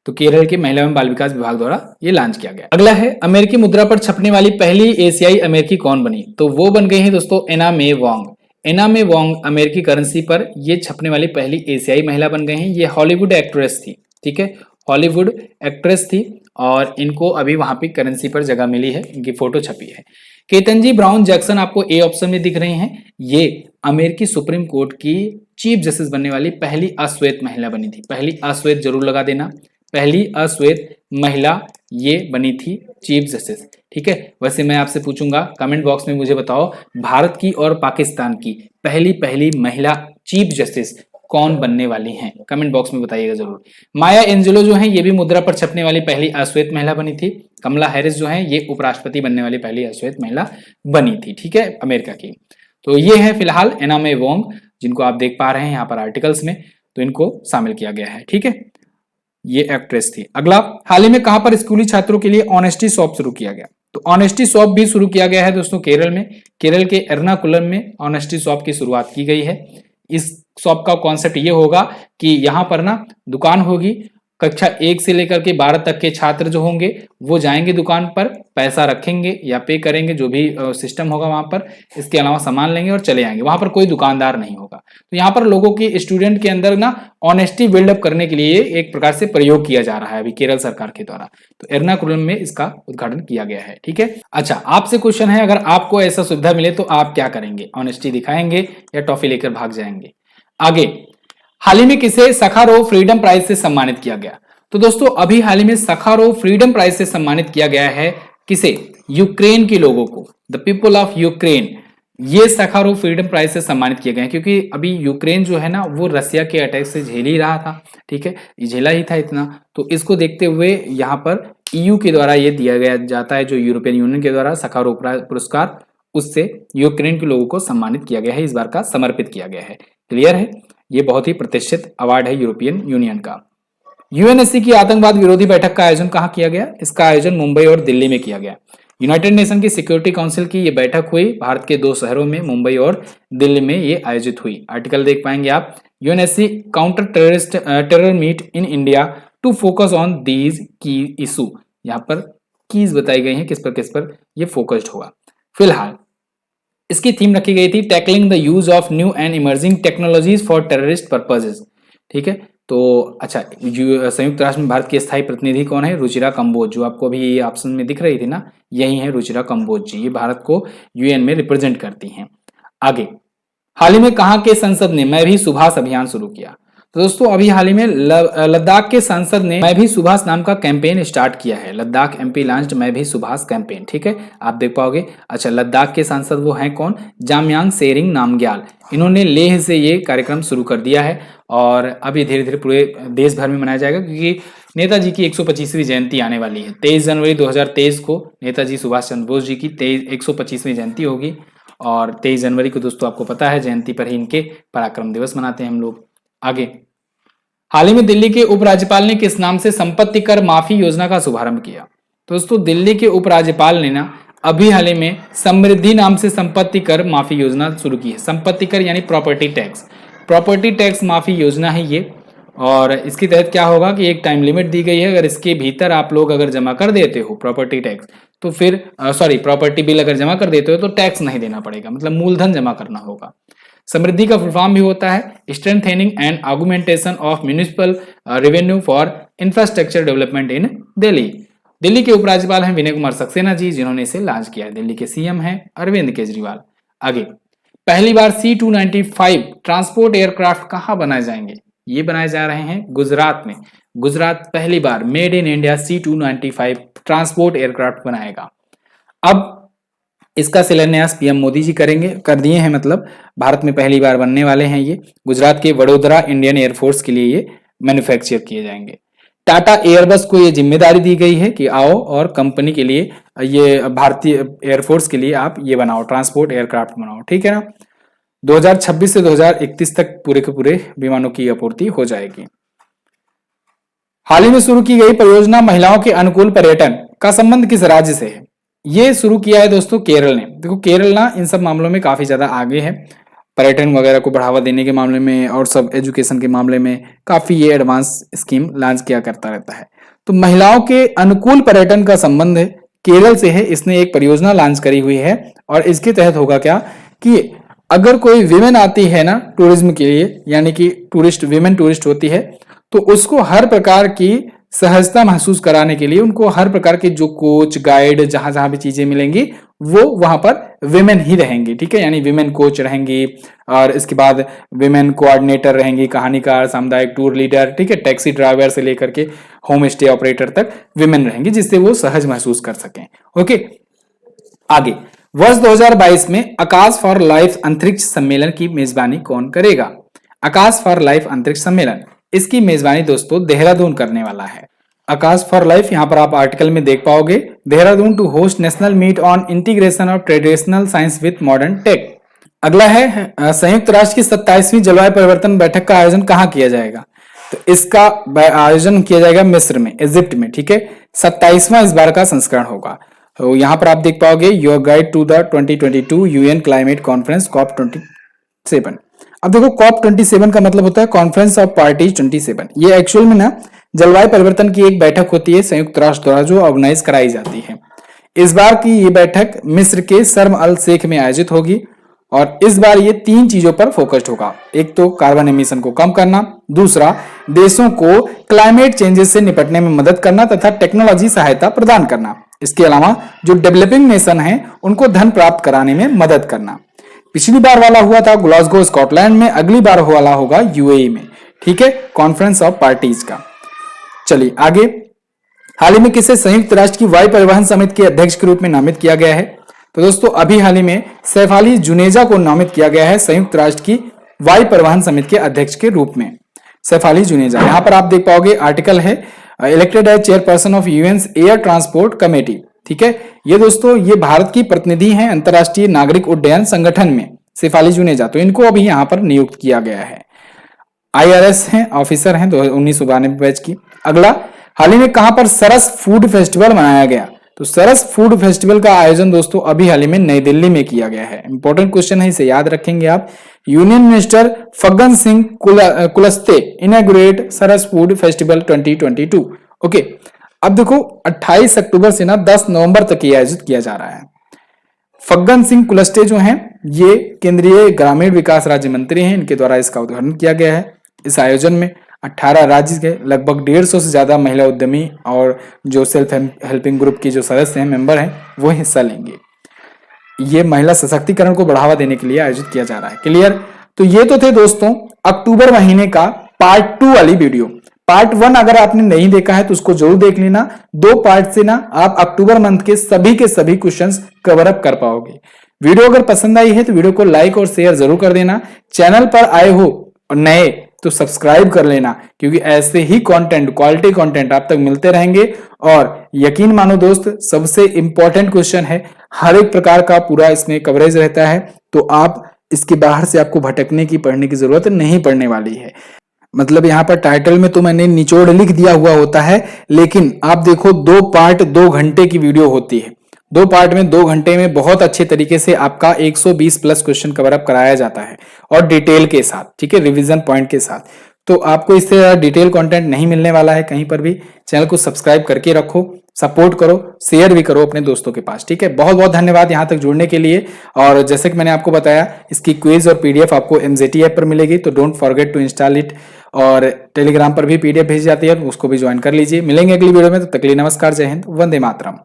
Speaker 1: तो केरल के महिला एवं बाल विकास विभाग द्वारा ये लॉन्च किया गया। अगला है, अमेरिकी मुद्रा पर छपने वाली पहली एशियाई अमेरिकी कौन बनी? तो वो बन गई है दोस्तों एना मे वोंग। एना मे वोंग अमेरिकी करेंसी पर ये छपने वाली पहली एशियाई महिला बन गई हैं। ये हॉलीवुड एक्ट्रेस थी, ठीक है, हॉलीवुड एक्ट्रेस थी, और इनको अभी वहां पे करेंसी पर जगह मिली है, इनकी फोटो छपी है। केतनजी ब्राउन जैक्सन आपको ए ऑप्शन में दिख रही हैं, ये अमेरिकी सुप्रीम कोर्ट की चीफ जस्टिस बनने वाली पहली अश्वेत महिला बनी थी। पहली अश्वेत जरूर लगा देना, पहली अश्वेत महिला ये बनी थी चीफ जस्टिस, ठीक है। वैसे मैं आपसे पूछूंगा कमेंट बॉक्स में, मुझे बताओ भारत की और पाकिस्तान की पहली महिला चीफ जस्टिस कौन बनने वाली हैं? कमेंट बॉक्स में बताइएगा जरूर। माया एंजेलो जो है ये भी मुद्रा पर छपने वाली पहली अश्वेत महिला बनी थी। कमला हैरिस जो है ये उपराष्ट्रपति बनने वाली पहली अश्वेत महिला बनी थी, ठीक है, अमेरिका की। तो ये है फिलहाल एना मे वोंग, जिनको आप देख पा रहे हैं यहाँ पर आर्टिकल्स में, तो इनको शामिल किया गया है, ठीक है। ये एक्ट्रेस थी। अगला, हाल ही में कहां पर स्कूली छात्रों के लिए ऑनेस्टी शॉप शुरू किया गया? तो ऑनेस्टी शॉप भी शुरू किया गया है दोस्तों केरल में। केरल के एर्नाकुलम में ऑनेस्टी शॉप की शुरुआत की गई है। इस शॉप का कॉन्सेप्ट ये होगा कि यहाँ पर ना दुकान होगी, कक्षा 1 से लेकर के 12 तक के छात्र जो होंगे वो जाएंगे दुकान पर, पैसा रखेंगे या पे करेंगे, जो भी सिस्टम होगा वहां पर, इसके अलावा सामान लेंगे और चले आएंगे। वहां पर कोई दुकानदार नहीं होगा। तो यहाँ पर लोगों की, स्टूडेंट के अंदर ना ऑनेस्टी बिल्डअप करने के लिए एक प्रकार से प्रयोग किया जा रहा है अभी केरल सरकार के द्वारा। तो एर्नाकुलम में इसका उद्घाटन किया गया है। ठीक है, अच्छा आपसे क्वेश्चन है, अगर आपको ऐसा सुविधा मिले तो आप क्या करेंगे? ऑनेस्टी दिखाएंगे या टॉफी लेकर भाग जाएंगे? आगे, हाल ही में किसे सखारोव फ्रीडम प्राइज से सम्मानित किया गया? तो दोस्तों अभी हाल ही में सखारोव फ्रीडम प्राइज से सम्मानित किया गया है किसे? यूक्रेन के लोगों को, द पीपल ऑफ यूक्रेन। ये सखारोव फ्रीडम प्राइज से सम्मानित किया गया है क्योंकि अभी यूक्रेन जो है ना वो रसिया के अटैक से झेल ही रहा था। ठीक है, झेला ही था इतना, तो इसको देखते हुए यहाँ पर ईयू के द्वारा ये दिया गया जाता है, जो यूरोपियन यूनियन के द्वारा सखारोव पुरस्कार, उससे यूक्रेन के लोगों को सम्मानित किया गया है, इस बार का समर्पित किया गया है। क्लियर है? ये बहुत ही प्रतिष्ठित अवार्ड है यूरोपियन यूनियन का। यूएनएससी की आतंकवाद विरोधी बैठक का आयोजन कहां किया गया? इसका आयोजन मुंबई और दिल्ली में किया गया। यूनाइटेड नेशन की सिक्योरिटी काउंसिल की यह बैठक हुई भारत के 2 शहरों में, मुंबई और दिल्ली में ये आयोजित हुई। आर्टिकल देख पाएंगे आप, UNSC counter terror meet in India to focus on these key issue. यहाँ पर कीज बताई गई हैं, किस पर ये फोकस्ड होगा। फिलहाल इसकी थीम रखी गई थी tackling the use of new and emerging technologies for terrorist purposes. ठीक है, तो अच्छा, संयुक्त राष्ट्र में भारत की स्थायी प्रतिनिधि कौन है? रुचिरा कंबोज, जो आपको अभी ये ऑप्शन में दिख रही थी ना, यही है रुचिरा कंबोज जी। ये भारत को यूएन में रिप्रेजेंट करती हैं। आगे, हाल ही में कहां के संसद ने मैं भी सुभाष अभियान शुरू किया? तो दोस्तों अभी हाल ही में लद्दाख के सांसद ने मैं भी सुभाष नाम का कैंपेन स्टार्ट किया है। लद्दाख एमपी लॉन्च्ड मैं भी सुभाष कैंपेन। ठीक है, आप देख पाओगे। अच्छा, लद्दाख के सांसद वो हैं कौन? जामयांग सेरिंग नामग्याल। इन्होंने लेह से ये कार्यक्रम शुरू कर दिया है और अभी धीरे धीरे पूरे देश भर में मनाया जाएगा क्योंकि नेताजी की 125वीं जयंती आने वाली है। 23 जनवरी 2023 को नेताजी सुभाष चंद्र बोस जी की 125वीं जयंती होगी और 23 जनवरी को दोस्तों आपको पता है जयंती पर ही इनके पराक्रम दिवस मनाते हैं हम लोग। आगे, हाल ही में दिल्ली के उपराज्यपाल ने किस नाम से संपत्ति कर माफी योजना का शुभारंभ किया? दोस्तों दिल्ली के उपराज्यपाल ने ना अभी हाल ही में समृद्धि नाम से संपत्ति कर माफी योजना शुरू की है। संपत्ति कर यानी प्रॉपर्टी टैक्स, प्रॉपर्टी टैक्स माफी योजना है ये। और इसके तहत क्या होगा कि एक टाइम लिमिट दी गई है, अगर इसके भीतर आप लोग अगर जमा कर देते हो प्रॉपर्टी टैक्स तो फिर प्रॉपर्टी बिल अगर जमा कर देते हो तो टैक्स नहीं देना पड़ेगा, मतलब मूलधन जमा करना होगा। समृद्धि का फुल फॉर्म भी होता है strengthening and augmentation of municipal revenue for infrastructure development in Delhi. Delhi के उपराज्यपाल हैं विनय कुमार सक्सेना जी, जिन्होंने इसे लॉन्च किया है। दिल्ली के सीएम हैं अरविंद केजरीवाल। आगे, पहली बार C-295 ट्रांसपोर्ट एयरक्राफ्ट कहां बनाए जाएंगे? ये बनाए जा रहे हैं गुजरात में। गुजरात पहली बार made in India C-295 transport aircraft बनाएगा। अब इसका शिलान्यास पीएम मोदी जी करेंगे, कर दिए हैं, मतलब भारत में पहली बार बनने वाले हैं ये। गुजरात के वडोदरा इंडियन एयरफोर्स के लिए ये मैन्युफैक्चर किए जाएंगे। टाटा एयरबस को ये जिम्मेदारी दी गई है कि आओ और कंपनी के लिए, ये भारतीय एयरफोर्स के लिए आप ये बनाओ, ट्रांसपोर्ट एयरक्राफ्ट बनाओ। ठीक है ना, 2026 से 2031 तक पूरे के पूरे विमानों की आपूर्ति हो जाएगी। हाल ही में शुरू की गई परियोजना महिलाओं के अनुकूल पर्यटन का संबंध किस राज्य से है? ये शुरू किया है दोस्तों केरल ने। देखो केरल ना इन सब मामलों में काफी ज्यादा आगे है, पर्यटन वगैरह को बढ़ावा देने के मामले में और सब एजुकेशन के मामले में काफी ये एडवांस स्कीम लॉन्च किया करता रहता है। तो महिलाओं के अनुकूल पर्यटन का संबंध केरल से है। इसने एक परियोजना लॉन्च करी हुई है और इसके तहत होगा क्या कि अगर कोई विमेन आती है ना टूरिज्म के लिए, यानी कि टूरिस्ट, विमेन टूरिस्ट होती है, तो उसको हर प्रकार की सहजता महसूस कराने के लिए उनको हर प्रकार के जो कोच, गाइड, जहां जहां भी चीजें मिलेंगी वो वहां पर विमेन ही रहेंगी। ठीक है, यानी विमेन कोच रहेंगी और इसके बाद विमेन कोऑर्डिनेटर रहेंगी, कहानीकार, सामुदायिक टूर लीडर, ठीक है, टैक्सी ड्राइवर से लेकर के होम स्टे ऑपरेटर तक विमेन रहेंगी, जिससे वो सहज महसूस कर सकें। ओके, आगे, वर्ष 2022 में आकाश फॉर लाइफ अंतरिक्ष सम्मेलन की मेजबानी कौन करेगा? आकाश फॉर लाइफ अंतरिक्ष सम्मेलन, इसकी मेजबानी दोस्तों देहरादून करने वाला है। आकाश फॉर लाइफ, यहां पर आप आर्टिकल में देख पाओगे, Dehradun to host national meet on integration of traditional science with modern tech. अगला है संयुक्त राष्ट्र की 27वीं जलवायु परिवर्तन बैठक का आयोजन कहां किया जाएगा? तो इसका आयोजन किया जाएगा मिस्र में, इजिप्ट में, ठीक है। 27वां इस बार का संस्करण होगा। तो यहाँ पर आप देख पाओगे your guide to the 2022 UN climate conference COP 27। अब देखो COP 27 का मतलब होता है कॉन्फ्रेंस ऑफ पार्टीज 27। ये एक्चुअल में ना जलवायु परिवर्तन की एक बैठक होती है संयुक्त राष्ट्र द्वारा जो ऑर्गेनाइज कराई जाती है। इस बार की ये बैठक मिस्र के शर्म अल शेख में आयोजित होगी और इस बार ये 3 चीजों पर फोकस्ड होगा। एक तो कार्बन एमिशन को कम करना, दूसरा देशों को क्लाइमेट चेंजेस से निपटने में मदद करना तथा टेक्नोलॉजी सहायता प्रदान करना। इसके अलावा जो डेवलपिंग नेशन हैं उनको धन प्राप्त कराने में मदद करना। पिछली बार वाला हुआ था ग्लासगो स्कॉटलैंड में, अगली बार वाला होगा यूएई में, ठीक है, कॉन्फ्रेंस ऑफ पार्टीज का। चलिए आगे, हाल ही में किसे संयुक्त राष्ट्र की वायु परिवहन समिति के अध्यक्ष के रूप में नामित किया गया है? तो दोस्तों अभी हाल ही में सैफ अली जुनेजा को नामित किया गया है संयुक्त राष्ट्र की वायु परिवहन समिति के अध्यक्ष के रूप में, सैफ अली जुनेजा। यहां पर आप देख पाओगे आर्टिकल है elected as chairperson of UN's air transport committee, ठीक है। ये दोस्तों ये भारत की प्रतिनिधि हैं अंतर्राष्ट्रीय नागरिक उड्डयन संगठन में, सैफ अली जुनेजा। तो इनको अभी यहां पर नियुक्त किया गया है। IRS हैं, ऑफिसर हैं 1992 बैच की। अगला, हाल ही में कहां पर सरस फूड फेस्टिवल मनाया गया? तो सरस फूड फेस्टिवल का आयोजन दोस्तों अभी हाल ही में नई दिल्ली में किया गया है। इंपॉर्टेंट क्वेश्चन है, इसे याद रखेंगे आप। Union minister Faggan Singh Kulaste inaugurate Saras food festival 2022। Okay, अब देखो 28 अक्टूबर से ना 10 नवंबर तक ये आयोजित किया जा रहा है। फग्गन सिंह कुलस्ते जो हैं ये केंद्रीय ग्रामीण विकास राज्य मंत्री हैं, इनके द्वारा इसका उद्घाटन किया गया है। इस आयोजन में 18 राज्य के लगभग 150 से ज्यादा महिला उद्यमी और जो सेल्फ हेल्पिंग ग्रुप की जो सदस्य हैं, मेंबर हैं, वो हिस्सा लेंगे। ये महिला सशक्तिकरण को बढ़ावा देने के लिए आयोजित किया जा रहा है। क्लियर? तो ये तो थे दोस्तों अक्टूबर महीने का पार्ट 2 वाली वीडियो। पार्ट 1 अगर आपने नहीं देखा है तो उसको जरूर देख लेना। 2 पार्ट से ना आप अक्टूबर मंथ के सभी क्वेश्चंस कवर अप कर पाओगे। वीडियो अगर पसंद आई है तो वीडियो को लाइक और शेयर जरूर कर देना। चैनल पर आए हो और नए तो सब्सक्राइब कर लेना, क्योंकि ऐसे ही कंटेंट, क्वालिटी कंटेंट आप तक मिलते रहेंगे। और यकीन मानो दोस्त, सबसे इंपॉर्टेंट क्वेश्चन है, हर एक प्रकार का पूरा इसमें कवरेज रहता है, तो आप इसके बाहर से आपको भटकने की, पढ़ने की जरूरत नहीं पड़ने वाली है। मतलब यहाँ पर टाइटल में तो मैंने निचोड़ लिख दिया हुआ होता है, लेकिन आप देखो 2 पार्ट 2 घंटे की वीडियो होती है। 2 पार्ट में 2 घंटे में बहुत अच्छे तरीके से आपका 120 प्लस क्वेश्चन कवर अप कराया जाता है और डिटेल के साथ, ठीक है, रिवीजन पॉइंट के साथ। तो आपको इससे ज्यादा डिटेल कंटेंट नहीं मिलने वाला है कहीं पर भी। चैनल को सब्सक्राइब करके रखो, सपोर्ट करो, शेयर भी करो अपने दोस्तों के पास, ठीक है। बहुत बहुत धन्यवाद यहाँ तक जुड़ने के लिए। और जैसे कि मैंने आपको बताया, इसकी क्विज और PDF आपको MZT ऐप पर मिलेगी, तो don't forget to install it. और टेलीग्राम पर भी PDF भेजी जाती है, उसको भी ज्वाइन कर लीजिए। मिलेंगे अगली वीडियो में, तो तक के लिए नमस्कार, जय हिंद, वंदे मातरम।